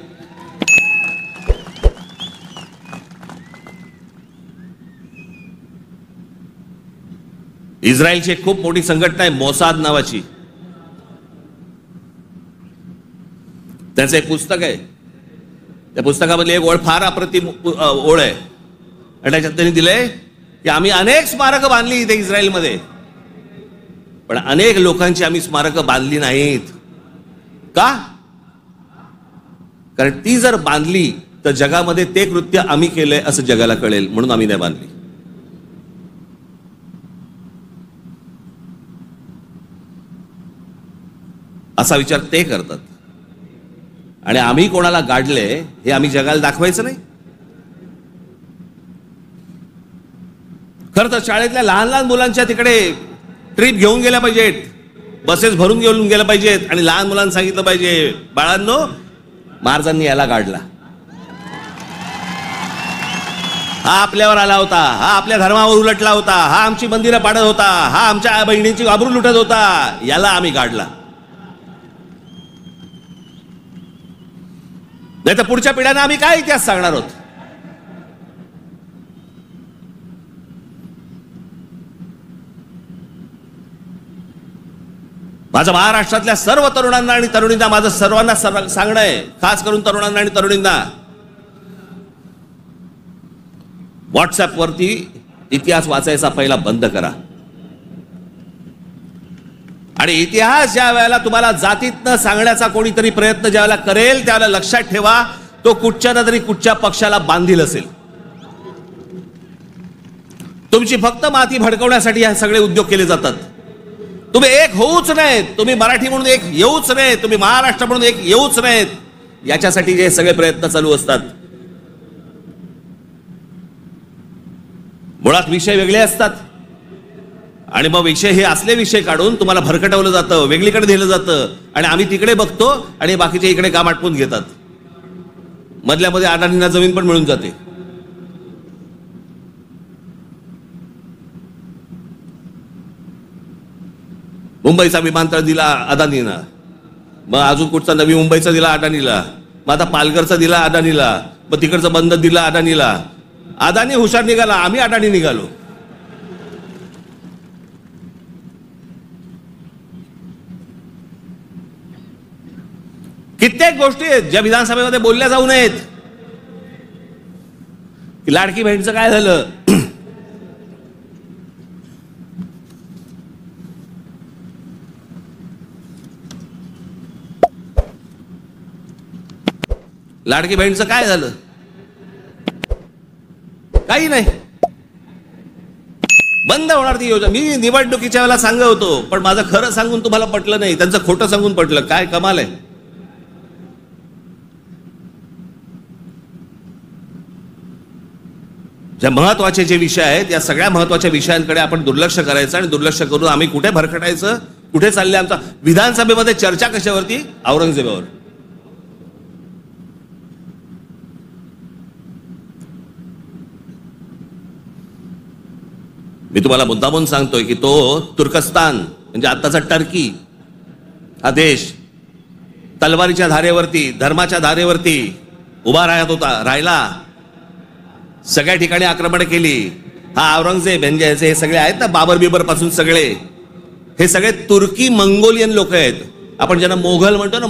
इस्रायलची एक खूप मोठी संघटना आहे मोसाद नावाची, त्याचं एक पुस्तक आहे. त्या पुस्तकामधली एक ओळ फार अप्रतिम ओळ आहे आणि त्याच्यात त्यांनी दिलंय की आम्ही अनेक स्मारकं बांधली इथे इस्रायलमध्ये, पण अनेक लोकांची आम्ही स्मारकं बांधली नाहीत. का? कारण ती जर बांधली तर जगामध्ये ते कृत्य आम्ही केलंय असं जगाला कळेल, म्हणून आम्ही नाही बांधली. असा विचार ते करतात आणि आम्ही कोणाला गाडले हे आम्ही जगाला दाखवायचं नाही. खरं तर शाळेतल्या लहान लहान मुलांच्या तिकडे ट्रिप घेऊन गेल्या पाहिजेत, बसेस भरून घेऊन गेल्या पाहिजेत आणि लहान मुलांना सांगितलं पाहिजे, बाळांनो महाराजांनी याला गाडला, हा आपल्यावर आला होता, हा आपल्या धर्मावर उलटला होता, हा आमची मंदिरं पाडत होता, हा आमच्या बहिणींची आबरू लुटत होता, याला आम्ही गाडला. नाही तर पुढच्या पिढ्यांना आम्ही काय इतिहास सांगणार आहोत? माझं महाराष्ट्रातल्या सर्व तरुणांना आणि तरुणींना माझं सर्वांना सांगणं आहे, खास करून तरुणांना आणि तरुणींना, व्हॉट्सअपवरती इतिहास वाचायचा पहिला बंद करा. आणि इतिहास ज्या वेळेला तुम्हाला जातीतनं सांगण्याचा कोणीतरी प्रयत्न ज्या वेळेला करेल त्यावेळेला लक्षात ठेवा, तो कुठच्या ना तरी कुठच्या पक्षाला बांधील असेल. तुमची फक्त माती भडकवण्यासाठी हे सगळे उद्योग केले जातात. तुम्ही एक होऊच नाहीत, तुम्ही मराठी म्हणून एक येऊच नाहीत, तुम्ही महाराष्ट्र म्हणून एक येऊच नाहीत, याच्यासाठी जे सगळे प्रयत्न चालू असतात. मुळात विषय वेगळे असतात आणि मग विषय हे असले विषय काढून तुम्हाला भरकटवलं जातं, वेगळीकडे नेलं जातं आणि आम्ही तिकडे बघतो आणि बाकीचे इकडे काम आटपून घेतात. मधल्यामध्ये अडाणींना जमीन पण मिळून जाते. मुंबईचा विमानतळ दिला अदानीला, मग अजून कुठचा नवी मुंबईचा दिला अदानीला, मग आता पालघरचा दिला अदानीला, मग तिकडचा बंद दिला अदानीला. अदानी हुशार निघाला, आम्ही अडाणी निघालो. कित्येक गोष्टी आहेत ज्या विधानसभेमध्ये बोलल्या जाऊ नयेत. लाडकी बहीणचं काय झालं, लाडकी बहीणचं काय झालं, काही नाही. बंद होणार ती योजना. मी निवडणुकीच्या वेळेला सांगत होतो, पण माझं खरं सांगून तुम्हाला पटलं नाही, त्यांचं खोटं सांगून पटलं. काय कमाल आहे. ज्या महत्वाचे जे विषय आहेत, या सगळ्या महत्वाच्या विषयांकडे आपण दुर्लक्ष करायचं आणि दुर्लक्ष करून आम्ही कुठे भरकटायचं, कुठे चालले आमचा. विधानसभेमध्ये चर्चा कशावरती, औरंगजेबावर. मी तुम्हाला मुद्दामून सांगतोय की तो तुर्कस्तान म्हणजे आताचा टर्की हा देश तलवारीच्या धारेवरती, धर्माच्या धारेवरती उभा राहिला. सगळ्या ठिकाणी आक्रमण केली. हा औरंगजेब म्हणजे हे सगळे आहेत ना, बाबर बिबर पासून सगळे, हे सगळे तुर्की मंगोलियन लोक आहेत. आपण ज्यांना मोघल म्हणतो ना,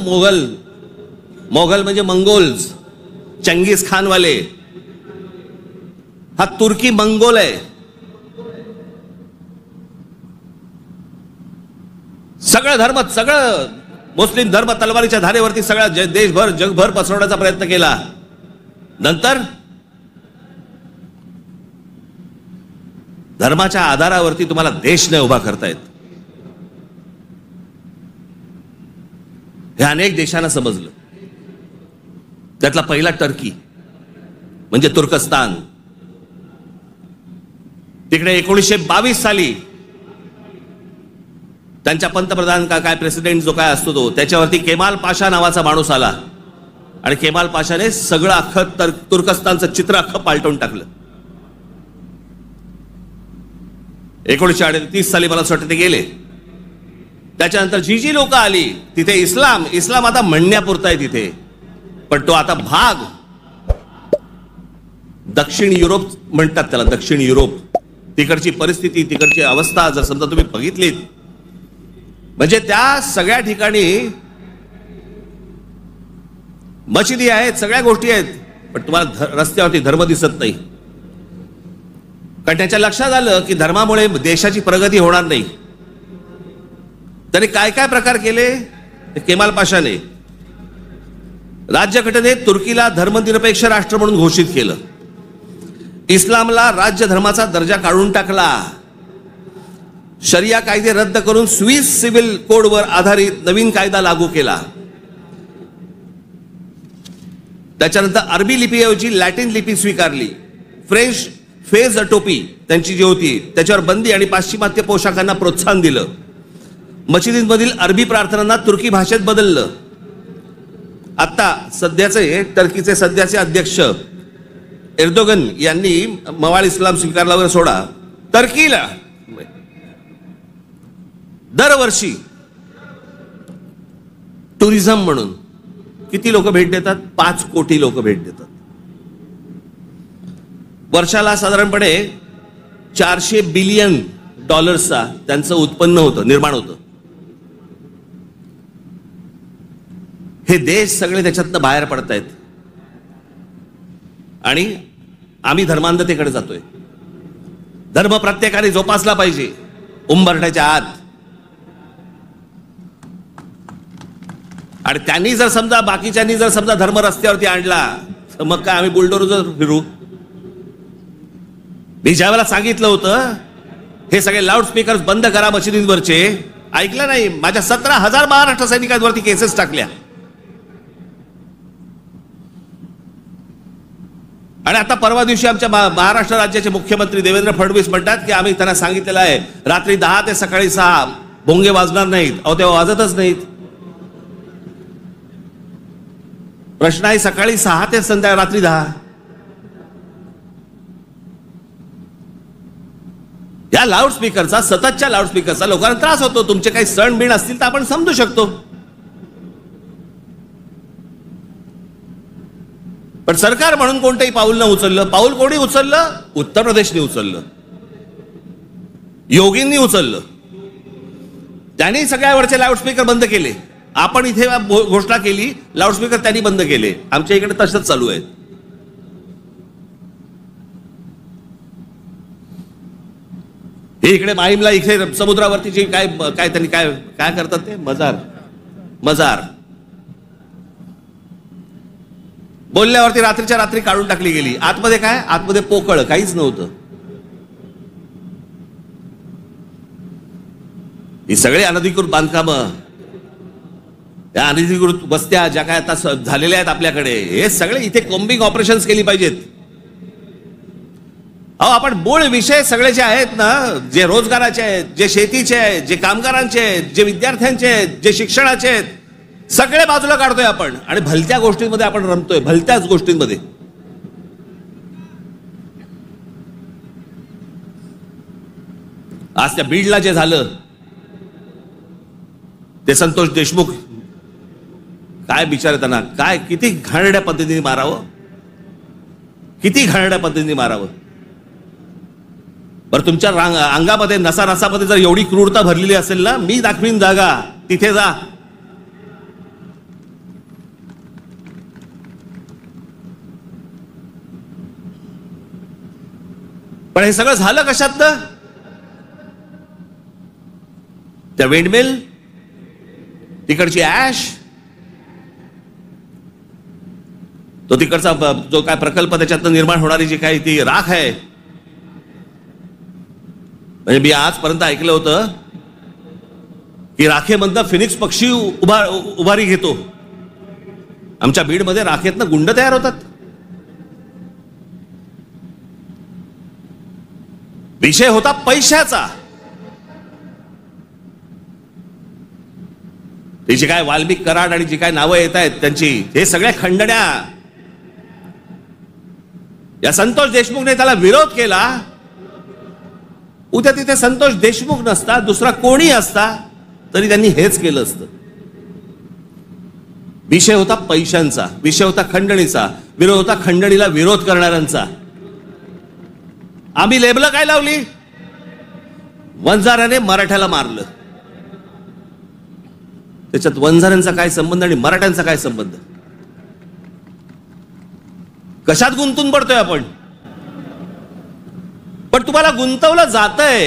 मोघल म्हणजे मंगोल्स, चंगीज खान वाले. हा तुर्की मंगोल आहे. सगळं धर्म, सगळं मुस्लिम धर्म तलवारीच्या धारेवरती सगळा देशभर जगभर पसरवण्याचा प्रयत्न केला. नंतर धर्माच्या आधारावरती तुम्हाला देश नाही उभा करतायत. हे अनेक देशांना समजलं. त्यातला पहिला टर्की म्हणजे तुर्कस्तान. तिकडे 1922 साली त्यांच्या पंतप्रधान काय प्रेसिडेंट जो काय असतो तो, त्याच्यावरती केमाल पाशा नावाचा माणूस आला आणि केमाल पाशाने सगळं अख्खं तुर्कस्तानचं चित्र अख्खं पालटवून टाकलं. 1938 साली मला असं वाटतं ते गेले. त्याच्यानंतर जी लोक आली तिथे इस्लाम आता म्हणण्यापुरता आहे तिथे, पण तो आता भाग दक्षिण युरोप म्हणतात त्याला, दक्षिण युरोप. तिकडची परिस्थिती, तिकडची अवस्था जर समजा तुम्ही बघितलीत, म्हणजे त्या सगळ्या ठिकाणी मशिदी आहेत, सगळ्या गोष्टी आहेत, पण तुम्हाला रस्त्यावरती धर्म दिसत नाही. कारण त्याच्या लक्षात आलं की धर्मामुळे देशाची प्रगती होणार नाही. त्याने काय काय प्रकार केले. केमाल पाशाने राज्यघटनेत तुर्कीला धर्मनिरपेक्ष राष्ट्र म्हणून घोषित केलं. इस्लामला राज्य धर्माचा दर्जा काढून टाकला. शरिया कायदे रद्द करून स्विस सिव्हिल कोडवर आधारित नवीन कायदा लागू केला. त्याच्यानंतर अरबी लिपीऐवजी लॅटिन लिपी स्वीकारली. फ्रेंच फेज टोपी त्यांची जी होती त्याच्यावर बंदी आणि पाश्चिमात्य पोशाखांना प्रोत्साहन दिलं. मशिदींमधील अरबी प्रार्थनांना तुर्की भाषेत बदललं. आता सध्याचे टर्कीचे सध्याचे अध्यक्ष एर्दोगन यांनी मवाळ इस्लाम स्वीकारला वगैरे सोडा, टर्कीला दरवर्षी टुरिझम म्हणून किती लोक भेट देतात, 5 कोटी लोक भेट देतात. वर्षाला साधारणपणे $400 बिलियन त्यांचं उत्पन्न होतं, निर्माण होतं. हे देश सगळे त्याच्यातनं बाहेर पडतायत आणि आम्ही धर्मांधतेकडे जातोय. धर्म प्रत्येकाने जोपासला पाहिजे उंबरठ्याच्या आत. आणि त्यांनी जर समजा बाकीच्यांनी जर समजा धर्म रस्त्यावरती आणला तर मग काय आम्ही बुलडोजर फिरू? मी ज्यावेळेला सांगितलं होतं हे सगळे लाऊडस्पीकर बंद करा मशिदींवरचे, ऐकलं नाही. माझ्या 17,000 महाराष्ट्र सैनिकांवरती केसेस टाकल्या. आणि आता परवा दिवशी आमच्या महाराष्ट्र राज्याचे मुख्यमंत्री देवेंद्र फडणवीस म्हणतात की आम्ही त्यांना सांगितलेलं आहे रात्री 10 ते सकाळी 6 भोंगे वाजणार नाहीत. अहो तेव्हा वाजतच नाहीत. प्रश्न आहे सकाळी 6 ते संध्याकाळी रात्री 10. या लाऊडस्पीकरचा, सततच्या लाऊडस्पीकरचा लोकांना त्रास होतो. तुमचे काही सण बिण असतील तर आपण समजू शकतो, पण सरकार म्हणून कोणतंही पाऊल न उचललं. पाऊल कोणी उचललं? उत्तर प्रदेशने उचललं, योगींनी उचललं. त्यांनी सगळ्यावरचे लाऊडस्पीकर बंद केले. आपण इथे घोषणा केली, लाऊडस्पीकर त्यांनी बंद केले. आमच्या इकडे तसंच चालू आहे. हे इकडे माहीमला इथे समुद्रावरती जे काय त्यांनी काय काय करतात ते मजार बोलल्यावरती रात्रीच्या रात्री काढून टाकली गेली. आतमध्ये काय? आतमध्ये पोकळ काहीच नव्हतं. ही सगळे अनधिकृत बांधकामं, या अनधिकृत वस्त्या ज्या काय आता झालेल्या आहेत आपल्याकडे, हे सगळे इथे कोम्बिंग ऑपरेशन्स केली पाहिजेत. अहो आपण मूळ विषय सगळे जे आहेत ना, जे रोजगाराचे आहेत, जे शेतीचे आहेत, जे कामगारांचे आहेत, जे विद्यार्थ्यांचे आहेत, जे शिक्षणाचे आहेत, सगळे बाजूला काढतोय आपण आणि भलत्या गोष्टींमध्ये आपण रमतोय. भलत्याच गोष्टींमध्ये. आज त्या बीडला जे झालं ते संतोष देशमुख, काय बिचारे, त्यांना काय किती घाणेरड्या पद्धतीने मारावं, किती घाणेरड्या पद्धतीने मारावं. बरं तुमच्या अंगामध्ये नसामध्ये जर एवढी क्रूरता भरलेली असेल ना, मी दाखवीन जागा, तिथे जा. पण हे सगळं झालं कशात? त्या विंडमिल, तिकडची ऍश, तो तिकडचा जो काय प्रकल्प, त्याच्यातनं निर्माण होणारी जी काही ती राख आहे. म्हणजे मी आजपर्यंत ऐकलं होतं की राखेमधनं फिनिक्स पक्षी उभारी घेतो. आमच्या बीडमध्ये राखेतनं गुंड तयार होतात. विषय होता पैशाचा. ती जी काय वाल्मिक कराड आणि जी काय नावं येत आहेत त्यांची, हे सगळ्या खंडण्या, या संतोष देशमुखने त्याला विरोध केला. उद्या तिथे संतोष देशमुख नसता, दुसरा कोणी असता तरी त्यांनी हेच केलं असतं. विषय होता पैशांचा, विषय होता खंडणीचा, विरोध होता खंडणीला विरोध करणाऱ्यांचा. आम्ही लेबल काय लावली? वंजाऱ्याने मराठ्याला मारलं. त्याच्यात वंजाऱ्यांचा काय संबंध आणि मराठ्यांचा काय संबंध? कशात गुंतून पडतोय आपण? पण तुम्हाला गुंतवलं जातंय.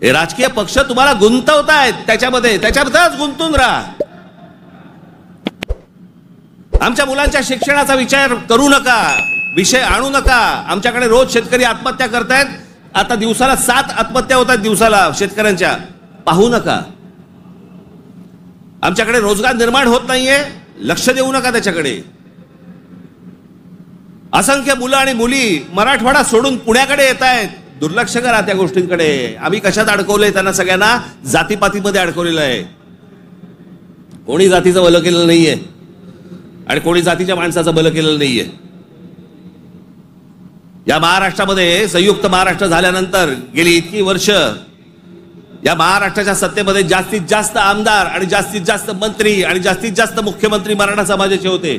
हे राजकीय पक्ष तुम्हाला गुंतवतायत त्याच्यामध्ये, त्याच्यातच गुंतून राहा. आमच्या मुलांच्या शिक्षणाचा विचार करू नका, विषय आणू नका. आमच्याकडे रोज शेतकरी आत्महत्या करतायत. आता दिवसाला 7 आत्महत्या होतात दिवसाला शेतकऱ्यांच्या. पाहू नका. आमच्याकडे रोजगार निर्माण होत नाहीये, लक्ष देऊ नका त्याच्याकडे. असंख्य मुलं आणि मुली मराठवाडा सोडून पुण्याकडे येत आहेत. दुर्लक्ष करा त्या गोष्टींकडे. आम्ही कशात अडकवलंय त्यांना? सगळ्यांना जातीपातीमध्ये अडकवलेलं आहे. कोणी जातीचं भलं केलेलं नाहीये आणि कोणी जातीच्या माणसाचं भलं केलेलं नाहीये. या महाराष्ट्रामध्ये संयुक्त महाराष्ट्र झाल्यानंतर गेली इतकी वर्ष या महाराष्ट्राच्या सत्तेमध्ये जास्तीत जास्त आमदार आणि जास्तीत जास्त मंत्री आणि जास्तीत जास्त मुख्यमंत्री मराठा समाजाचे होते.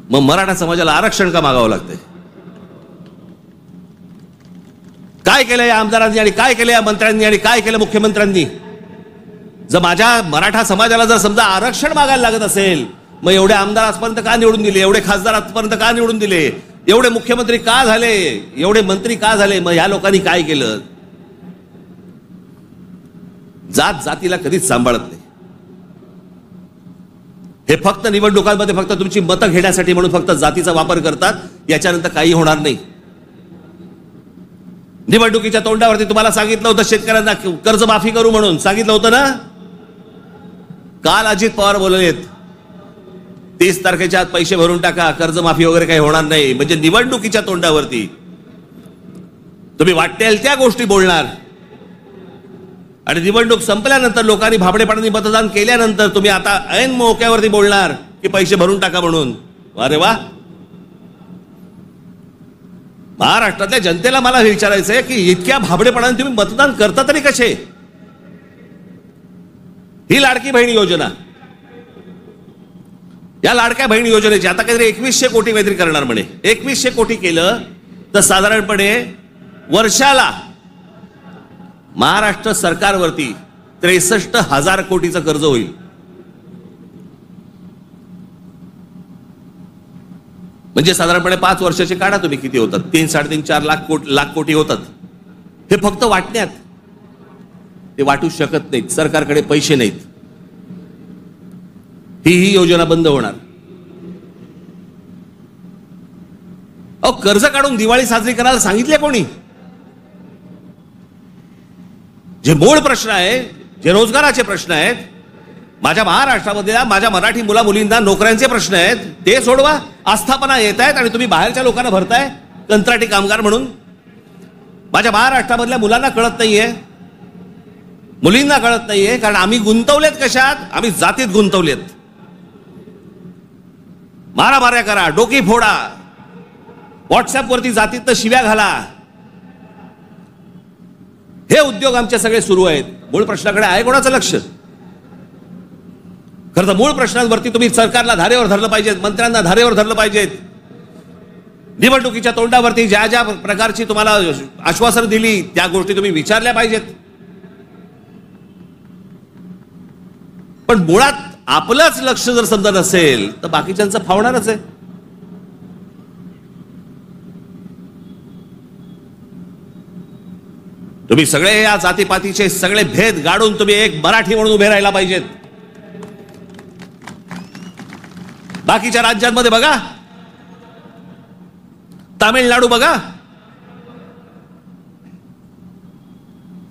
मग मराठा समाजाला आरक्षण का मागावं लागतंय? काय केलं या आमदारांनी आणि काय केलं या मंत्र्यांनी आणि काय केलं मुख्यमंत्र्यांनी? जर माझ्या मराठा समाजाला जर समजा आरक्षण मागायला लागत असेल, मग एवढे आमदार आजपर्यंत का निवडून दिले? एवढे खासदार आजपर्यंत का निवडून दिले? एवढे मुख्यमंत्री का झाले? एवढे मंत्री का झाले? मग ह्या लोकांनी काय केलं? जात जातीला कधीच सांभाळत नाही. हे फक्त निवडणुकांमध्ये फक्त तुमची मतं घेण्यासाठी म्हणून फक्त जातीचा वापर करतात. याच्यानंतर काही होणार नाही. निवडणुकीच्या तोंडावरती तुम्हाला सांगितलं होतं शेतकऱ्यांना कर्जमाफी करू म्हणून सांगितलं होतं ना. काल अजित पवार बोललेत 30 तारखेच्या आत पैसे भरून टाका, कर्जमाफी वगैरे काही होणार नाही. म्हणजे निवडणुकीच्या तोंडावरती तुम्ही वाटेल त्या गोष्टी बोलणार आणि निवडणूक संपल्यानंतर लोकांनी भाबडेपणाने मतदान केल्यानंतर तुम्ही आता ऐन मोक्यावरती बोलणार की पैसे भरून टाका म्हणून. अरे वा. महाराष्ट्रातल्या जनतेला मला हे विचारायचंय की इतक्या भाबडेपणाने तुम्ही मतदान करता तरी कसे. ही लाडकी बहीण योजना, या लाडक्या बहीण योजनेची आता काहीतरी 2100 कोटी काहीतरी करणार म्हणे. 2100 कोटी केलं तर साधारणपणे वर्षाला महाराष्ट्र सरकारवरती 63,000 कोटीचं कर्ज होईल. म्हणजे साधारणपणे 5 वर्षाचे काढा तुम्ही किती होतात. 3-3.5-4 लाख कोटी होतात. हे फक्त वाटण्यात. ते वाटू शकत नाहीत. सरकारकडे पैसे नाहीत. ही योजना बंद होणार. अहो कर्ज काढून दिवाळी साजरी करायला सांगितले कोणी. जे मूळ प्रश्न आहे, जे रोजगाराचे प्रश्न आहेत, माझ्या महाराष्ट्रामध्ये माझ्या मराठी मुला मुलींना नोकऱ्यांचे प्रश्न आहेत, ते सोडवा. आस्थापना येत आहेत आणि तुम्ही बाहेरच्या लोकांना भरताय कंत्राटी कामगार म्हणून. माझ्या महाराष्ट्रामधल्या मुलांना कळत नाहीये, मुलींना कळत नाहीये. कारण आम्ही गुंतवलेत कशात. आम्ही जातीत गुंतवलेत. मारामाऱ्या करा, डोकी फोडा, व्हॉट्सअपवरती जातीत शिव्या घाला, हे उद्योग आमचे सगळे सुरू आहेत. मूळ प्रश्नाकडे आहे कोणाचं लक्ष. खरं तर मूळ प्रश्नांवरती तुम्ही सरकारला धारेवर धरलं पाहिजे, मंत्र्यांना धारेवर धरलं पाहिजेत. निवडणुकीच्या तोंडावरती ज्या ज्या प्रकारची तुम्हाला आश्वासन दिली त्या गोष्टी तुम्ही विचारल्या पाहिजेत. पण मुळात आपलंच लक्ष जर समजा नसेल तर बाकीच्यांचं फावणारच आहे. तुम्ही सगळे या जातीपातीचे सगळे भेद गाडून तुम्ही एक मराठी म्हणून उभे राहायला पाहिजेत. बाकीच्या राज्यांमध्ये बघा, तामिळनाडू बघा,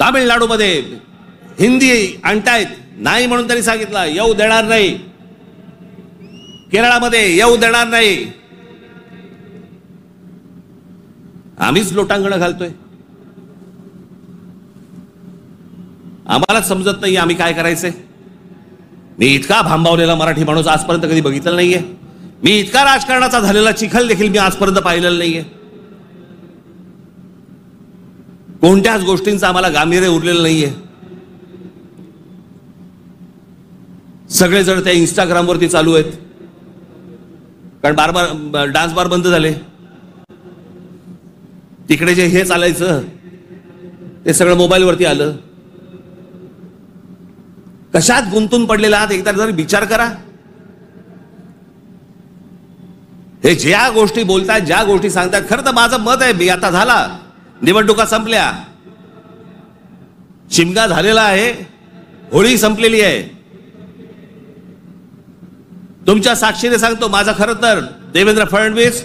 तामिळनाडूमध्ये हिंदी आणतायत, नाही म्हणून त्यांनी सांगितलं येऊ देणार नाही. केरळामध्ये येऊ देणार नाही. आम्हीच लोटांगण घालतोय. आम्हालाच समजत नाही आम्ही काय करायचंय. मी इतका भांबावलेला मराठी माणूस आजपर्यंत कधी बघितलं नाहीये. मी इतका राजकारणाचा झालेला चिखल देखील मी आजपर्यंत पाहिलेला नाहीये. कोणत्याच गोष्टींचं आम्हाला गांभीर्य उरलेलं नाहीये. सगळे जण त्या इंस्टाग्रामवरती चालू आहेत. कारण बार डान्स बार बंद झाले. तिकडे जे हे चालायचं ते सगळं मोबाईलवरती आलं. कशात गुंतून पडलेला आहात एकदा जर विचार करा. हे ज्या गोष्टी बोलतात, ज्या गोष्टी सांगतात, खरं तर माझं मत आहे, मी आता झाला, निवडणुका संपल्या, शिमगा झालेला आहे, होळी संपलेली आहे. तुमच्या साक्षीने सांगतो, माझं खरं तर देवेंद्र फडणवीस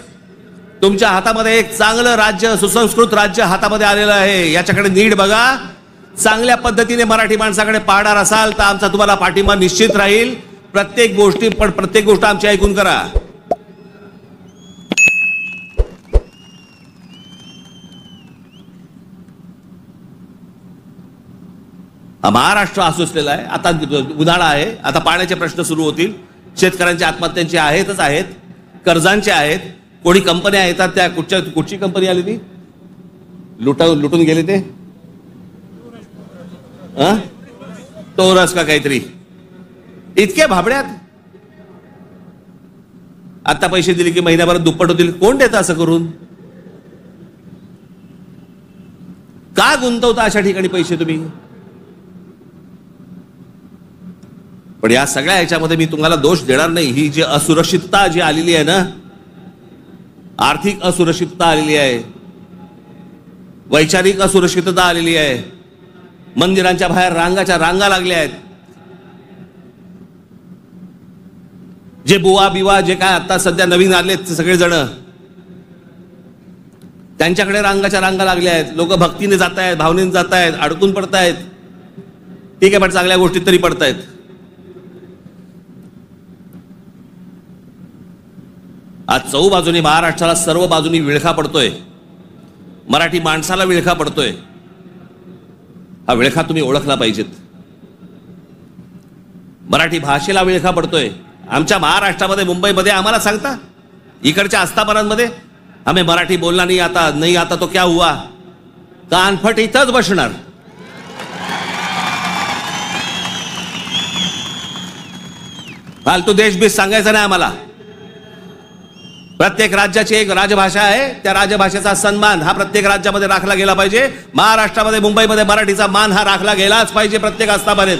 तुमच्या हातामध्ये एक चांगलं राज्य, सुसंस्कृत राज्य हातामध्ये आलेलं आहे. याच्याकडे नीट बघा. चांगल्या पद्धतीने मराठी माणसाकडे पाहणार असाल तर आमचा तुम्हाला पाठिंबा निश्चित राहील. प्रत्येक गोष्ट आमची ऐकून करा. महाराष्ट्र आसुसलेला आहे. आता उन्हाळा आहे, आता पाण्याचे प्रश्न सुरू होतील. शेतकऱ्यांच्या आत्महत्यांचे आहेतच आहेत, कर्जांचे आहेत. कोणी कंपन्या येतात, त्या कुठची कंपनी आली ती लुटून गेले ते तोरस का काहीतरी. इतके भाबड्यात. आता पैसे दिले की महिन्याभरात दुप्पट होतील. कोण देतं असं करून. का गुंतवता अशा ठिकाणी पैसे तुम्ही. पण या सगळ्या ह्याच्यामध्ये मी तुम्हाला दोष देणार नाही. ही जी असुरक्षितता जी आलेली आहे ना, आर्थिक असुरक्षितता आलेली आहे, वैचारिक असुरक्षितता आलेली आहे, मंदिरांच्या बाहेर रांगाच्या रांगा लागल्या आहेत. जे बुवा बिवा जे काय आता सध्या नवीन आलेत सगळेजण, त्यांच्याकडे रांगाच्या रांगा लागल्या आहेत. लोक भक्तीने जात आहेत, भावनेने जात आहेत, अडकून पडतायत. ठीक आहे, पण चांगल्या गोष्टीत तरी पडतायत. आज चहूबाजूनी महाराष्ट्राला सर्व बाजूनी विळखा पडतोय. मराठी माणसाला विळखा पडतोय. हा विळखा तुम्ही ओळखला पाहिजेत. मराठी भाषेला विळखा पडतोय. आमच्या महाराष्ट्रामध्ये, मुंबईमध्ये आम्हाला सांगता, इकडच्या आस्थापनांमध्ये आम्ही मराठी बोलना नहीं आता तो क्या हुआ, कानफट इथंच बसणार. फालतू देशबीस सांगायचं नाही आम्हाला. प्रत्येक राज्याची एक राजभाषा आहे. त्या राजभाषेचा सन्मान हा प्रत्येक राज्यामध्ये राखला गेला पाहिजे. महाराष्ट्रामध्ये, मुंबईमध्ये मराठीचा मान हा राखला गेलाच पाहिजे प्रत्येक आस्थापनेत.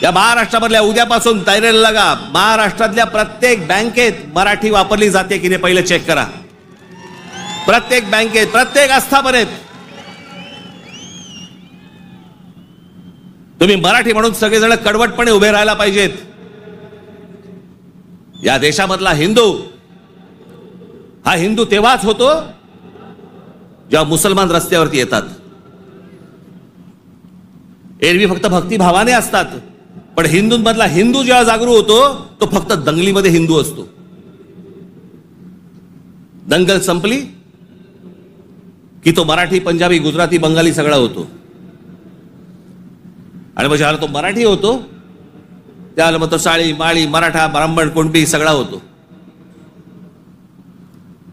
या महाराष्ट्रामधल्या उद्यापासून तयारीला लागा. महाराष्ट्रातल्या प्रत्येक बँकेत मराठी वापरली जाते की नाही पहिले चेक करा. प्रत्येक बँकेत, प्रत्येक आस्थापनेत तुम्ही मराठी म्हणून सगळेजण कडवटपणे उभे राहायला पाहिजेत. या देशामधला हिंदू हा हिंदू तेव्हाच होतो जेव्हा मुसलमान रस्त्यावरती येतात. एरवी फक्त भक्तिभावाने असतात, पण हिंदूंमधला हिंदू जेव्हा जागरूक होतो तो फक्त दंगलीमध्ये हिंदू असतो. दंगल संपली की तो मराठी, पंजाबी, गुजराती, बंगाली सगळा होतो. आणि मग ज्याला तो मराठी होतो त्याला मग तो साळी, माळी, मराठा, ब्राह्मण, कुणबी सगळा होतो.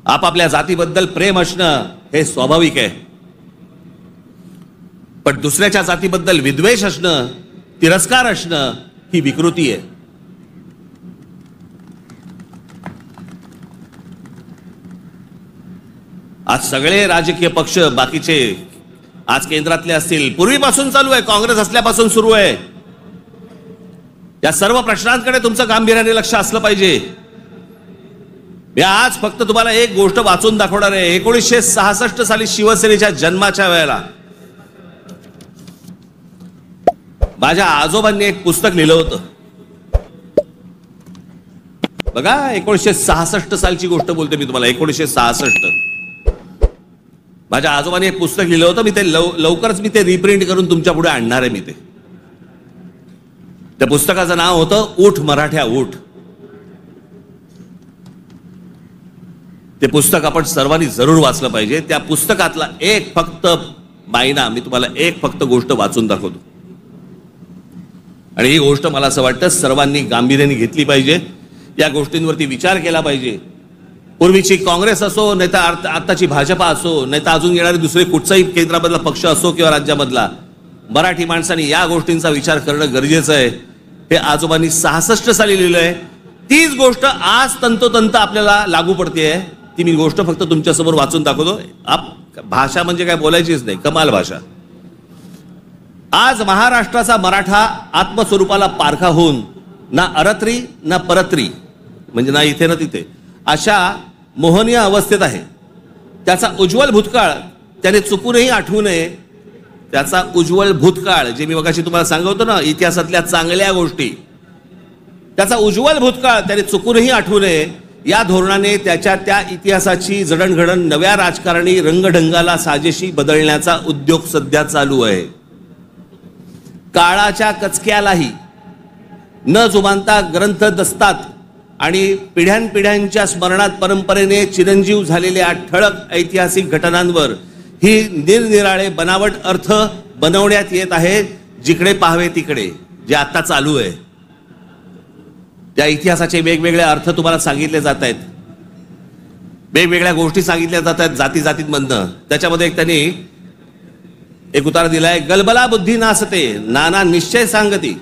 आपापल्या जातीबद्दल प्रेम असणं हे स्वाभाविक आहे, पण दुसऱ्याच्या जातीबद्दल विद्वेष असणं, तिरस्कार असणं ही विकृती आहे. आज सगळे राजकीय पक्ष बाकीचे आज केंद्रातले असतील, पूर्वीपासून चालू आहे, काँग्रेस असल्यापासून सुरू आहे. या सर्व प्रश्नांकडे तुमचं गांभीर्याने लक्ष असलं पाहिजे. मी आज फक्त तुम्हाला एक गोष्ट वाचून दाखवणार आहे. 1966 साली शिवसेनेच्या जन्माच्या वेळेला माझ्या आजोबांनी एक पुस्तक लिहिलं होतं. बघा, 1966 सालची गोष्ट बोलते मी तुम्हाला. 1966 माझ्या आजोबांनी एक पुस्तक लिहिलं होतं. मी ते लवकरच ते रिप्रिंट करून तुमच्या पुढे आणणार आहे. मी त्या पुस्तकाचं नाव होतं ऊठ मराठ्या ऊठ. ते पुस्तक आपण सर्वांनी जरूर वाचलं पाहिजे. त्या पुस्तकातला एक फक्त मायना मी तुम्हाला एक फक्त गोष्ट वाचून दाखवतो, आणि ही गोष्ट मला असं वाटतं सर्वांनी गांभीर्याने घेतली पाहिजे. या गोष्टींवरती विचार केला पाहिजे. पूर्वीची काँग्रेस असो, नाही तर आताची भाजपा असो, नाही तर अजून येणारे दुसरे कुठचाही केंद्रामधला पक्ष असो किंवा राज्यामधला, मराठी माणसांनी या गोष्टींचा विचार करणं गरजेचं आहे. हे आजोबांनी 66 साली लिहिलंय. तीच गोष्ट आज तंतोतंत आपल्याला लागू पडते. ती मी गोष्ट फक्त तुमच्यासमोर वाचून दाखवतो. भाषा म्हणजे काय बोलायचीच नाही, कमाल भाषा. आज महाराष्ट्राचा मराठा आत्मस्वरूपाला पारखा होऊन ना अरत्री ना परत्री, म्हणजे ना इथे ना तिथे, अशा मोहनीय अवस्थेत आहे. त्याचा उज्ज्वल भूतकाळ त्याने चुकूनही आठवू नये. त्याचा उज्ज्वल भूतकाळ, जे मी मगाशी तुम्हाला सांगतो ना, इतिहासातल्या चांगल्या गोष्टी, त्याचा उज्ज्वल भूतकाळ त्याने चुकूनही आठवू नये. या धोरणाने त्याच्या त्या इतिहासाची जडणघडण नव्या राजकारणी रंगढंगाला साजेशी बदलण्याचा उद्योग सध्या चालू आहे. काळाच्या कचक्यालाही न जुमानता ग्रंथ दस्तात आणि पिढ्यानपिढ्यांच्या स्मरणात परंपरेने चिरंजीव झालेल्या ठळक ऐतिहासिक घटनांवर ही निरनिराळे बनावट अर्थ बनवण्यात येत आहे. जिकडे पाहावे तिकडे जे आता चालू आहे, त्या इतिहासाचे वेगवेगळे अर्थ तुम्हाला सांगितले जात आहेत. वेगवेगळ्या गोष्टी सांगितल्या जात आहेत जाती जातींमधनं. त्याच्यामध्ये एक त्यांनी एक उतारा दिलाय. गलबला बुद्धी नासते, नाना निश्चय सांगती,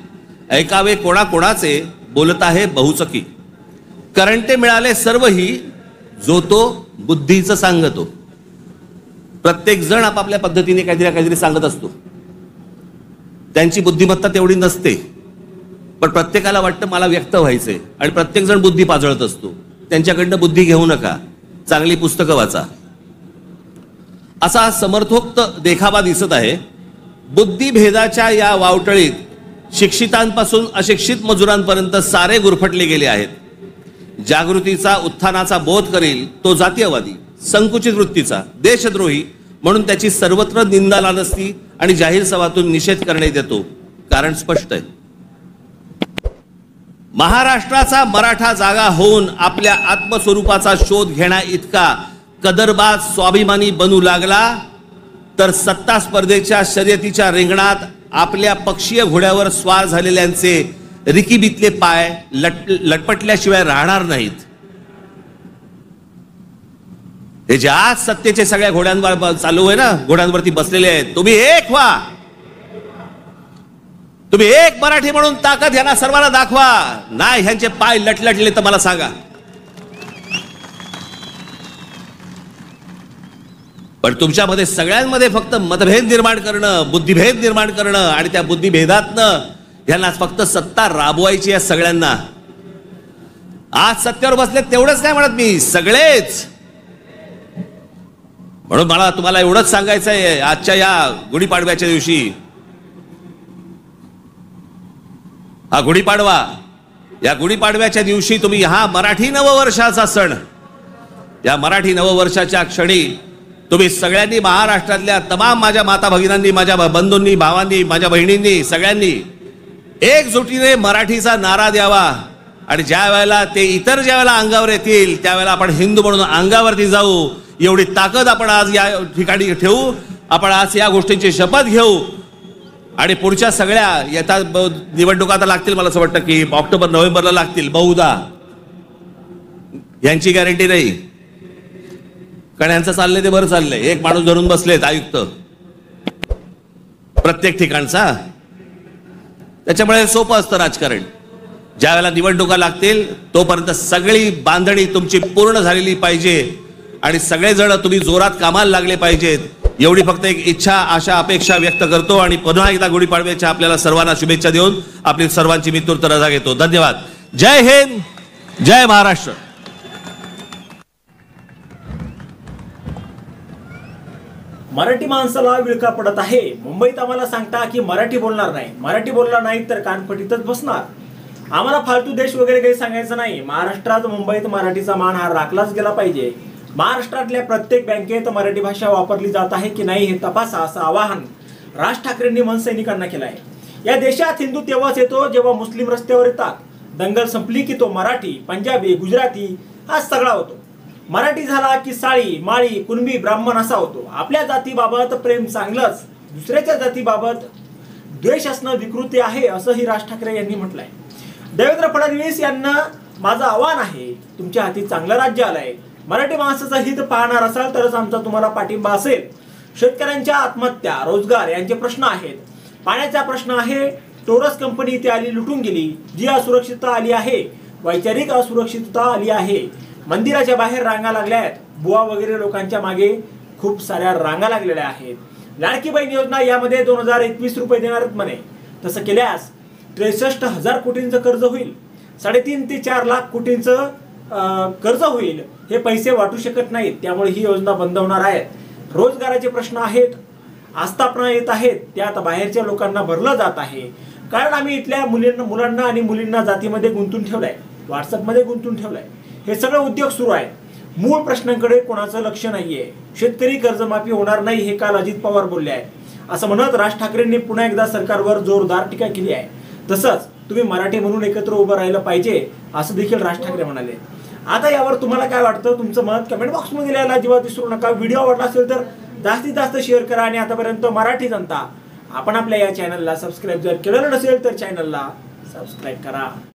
ऐकावे कोणा कोणाचे, बोलत आहे बहुचकी, करंटे मिळाले सर्वही, जो तो बुद्धीचं सांगतो. प्रत्येक जण आपापल्या पद्धतीने काहीतरी सांगत असतो. त्यांची बुद्धिमत्ता तेवढी नसते, पण प्रत्येकाला वाटतं मला व्यक्त व्हायचंय, आणि प्रत्येक जण बुद्धी पाजळत असतो. त्यांच्याकडनं बुद्धी घेऊ नका, चांगली पुस्तकं वाचा. असा समर्थोक्त देखावा दिसत आहे. बुद्धिभेदाच्या या वावटळीत शिक्षितांपासून अशिक्षित मजुरांपर्यंत सारे गुरफटले गेले आहेत. जागृतीचा उत्थानाचा बोध करील तो जातीयवादी, संकुचित वृत्तीचा, देशद्रोही म्हणून त्याची सर्वत्र निंदा लाजस्ती आणि जाहीर सभातून निषेध करण्यात येतो. कारण स्पष्ट आहे. महाराष्ट्राचा मराठा जागा होऊन आपल्या आत्मस्वरूपाचा शोध घेण्या इतका कदरबाज स्वाभिमानी बनू लागला तर सत्ता स्पर्धेच्या शर्यतीच्या रिंगणात आपल्या पक्षीय घोड्यावर स्वार झालेल्यांचे रिकीबितले पाय लटपटल्याशिवाय राहणार नाहीत. हे जे आज सत्तेचे सगळ्या घोड्यांवर चालू आहे ना, घोड्यांवरती बसलेले आहेत, तुम्ही एक व्हा. तुम्ही एक मराठी म्हणून ताकद ह्यांना सर्वांना दाखवा. नाही ह्यांचे पाय लटलटले तर मला सांगा. पण तुमच्यामध्ये सगळ्यांमध्ये फक्त मतभेद निर्माण करणं, बुद्धिभेद निर्माण करणं आणि त्या बुद्धिभेदातनं ह्यांना फक्त सत्ता राबवायची आहे सगळ्यांना. आज सत्तेवर बसले तेवढंच नाही म्हणत मी, सगळेच. म्हणून मला तुम्हाला एवढंच सांगायचं आहे, आजच्या या गुढीपाडव्याच्या दिवशी, हा गुढीपाडवा, या गुढीपाडव्याच्या दिवशी तुम्ही हा मराठी नववर्षाचा सण, या मराठी नववर्षाच्या क्षणी तुम्ही सगळ्यांनी, महाराष्ट्रातल्या तमाम माझ्या माता भगिनींनी, माझ्या बंधूंनी, भावांनी, माझ्या बहिणींनी, सगळ्यांनी एकजुटीने मराठीचा नारा द्यावा. आणि ज्या वेळेला ते इतर ज्या वेळेला अंगावर येतील त्यावेळेला आपण हिंदू म्हणून अंगावरती जाऊ. एवढी ताकद आपण आज या ठिकाणी ठेवू. आपण आज या गोष्टींची शपथ घेऊ. आणि पुढच्या सगळ्या येतात निवडणुका आता लागतील, मला असं वाटतं की ऑक्टोबर नोव्हेंबरला लागतील बहुधा, यांची गॅरंटी नाही. कारण यांचं चाललंय ते बरं चाललंय. एक माणूस धरून बसलेत आयुक्त प्रत्येक ठिकाणचा. त्याच्यामुळे सोपं असतं राजकारण. ज्या वेळेला निवडणुका लागतील तोपर्यंत सगळी बांधणी तुमची पूर्ण झालेली पाहिजे आणि सगळेजण तुम्ही जोरात कामाला लागले पाहिजेत. एवढी फक्त एक इच्छा, आशा, अपेक्षा व्यक्त करतो आणि पुन्हा एकदा गुढीपाडव्याच्या आपल्याला सर्वांना शुभेच्छा देऊन आपली सर्वांची मी तूर्त रजा घेतो. धन्यवाद. जय हिंद, जय महाराष्ट्र. मराठी माणसाला विळखा पडत आहे. मुंबईत आम्हाला सांगता की मराठी बोलणार नाही, मराठी बोलणार नाही तर कानपटीतच बसणार. आम्हाला फालतू देश वगैरे काही सांगायचं नाही. महाराष्ट्रात, मुंबईत मराठीचा मान हा राखलाच गेला पाहिजे. महाराष्ट्रातल्या प्रत्येक बँकेत मराठी भाषा वापरली जात आहे की नाही हे तपासा, असं आवाहन राज ठाकरेंनी मनसैनिकांना केलं आहे. या देशात हिंदू तेव्हाच येतो जेव्हा मुस्लिम रस्त्यावर येतात. दंगल संपली की तो मराठी, पंजाबी, गुजराती हा सगळा होतो. मराठी झाला की साळी, माळी, कुणबी, ब्राह्मण असा होतो. आपल्या जातीबाबत प्रेम चांगलंच, दुसऱ्याच्या जातीबाबत द्वेष असणं विकृती आहे, असंही राज ठाकरे यांनी म्हटलंय. देवेंद्र फडणवीस यांना माझं आव्हान आहे, तुमच्या हाती चांगलं राज्य आलंय. मराठी माणसाचं हित पाहणार असाल तरच आमचा तुम्हाला पाठिंबा असेल. शेतकऱ्यांच्या आत्महत्या, रोजगार यांचे प्रश्न आहेत. पाण्याचा प्रश्न आहे. टोरस कंपनी इथे आली, लुटून गेली. जी असुरक्षितता आली आहे, वैचारिक असुरक्षितता आली आहे. मंदिराच्या बाहेर रांगा लागल्या आहेत. बुवा वगैरे लोकांच्या मागे खूप साऱ्या रांगा लागलेल्या आहेत. लाडकी बहीण योजना यामध्ये 2021 रुपये देणार आहेत म्हणे. तसं केल्यास 63,000 कोटींचं कर्ज होईल. 3.5 ते 4 लाख कोटींचं कर्ज होईल. हे पैसे वाटू शकत नाहीत, त्यामुळे ही योजना बंद होणार आहे. रोजगाराचे प्रश्न आहेत. आस्थापना येत आहेत, त्यात बाहेरच्या लोकांना भरलं जात आहे. कारण आम्ही इथल्या मुलांना आणि मुलींना जातीमध्ये गुंतून ठेवलंय, व्हॉट्सअपमध्ये गुंतून ठेवलंय. हे सगळं उद्योग सुरू आहे. मूळ प्रश्नांकडे कोणाचं लक्ष नाहीये. शेतकरी कर्जमाफी होणार नाही हे काल अजित पवार बोलले आहे. असं म्हणत राज ठाकरेंनी पुन्हा एकदा सरकारवर जोरदार टीका केली आहे. तसंच तुम्ही मराठी म्हणून एकत्र उभं राहिलं पाहिजे असं देखील राज ठाकरे म्हणाले. आता यावर तुम्हाला काय वाटतं, तुमचं मत कमेंट बॉक्समध्ये लिहायला अजिबात विसरू नका. व्हिडिओ आवडला असेल तर जास्तीत जास्त शेअर करा. आणि आतापर्यंत मराठी जनता, आपण आपल्या या चॅनलला सबस्क्राईब जर केलेलं नसेल तर चॅनलला सबस्क्राईब करा.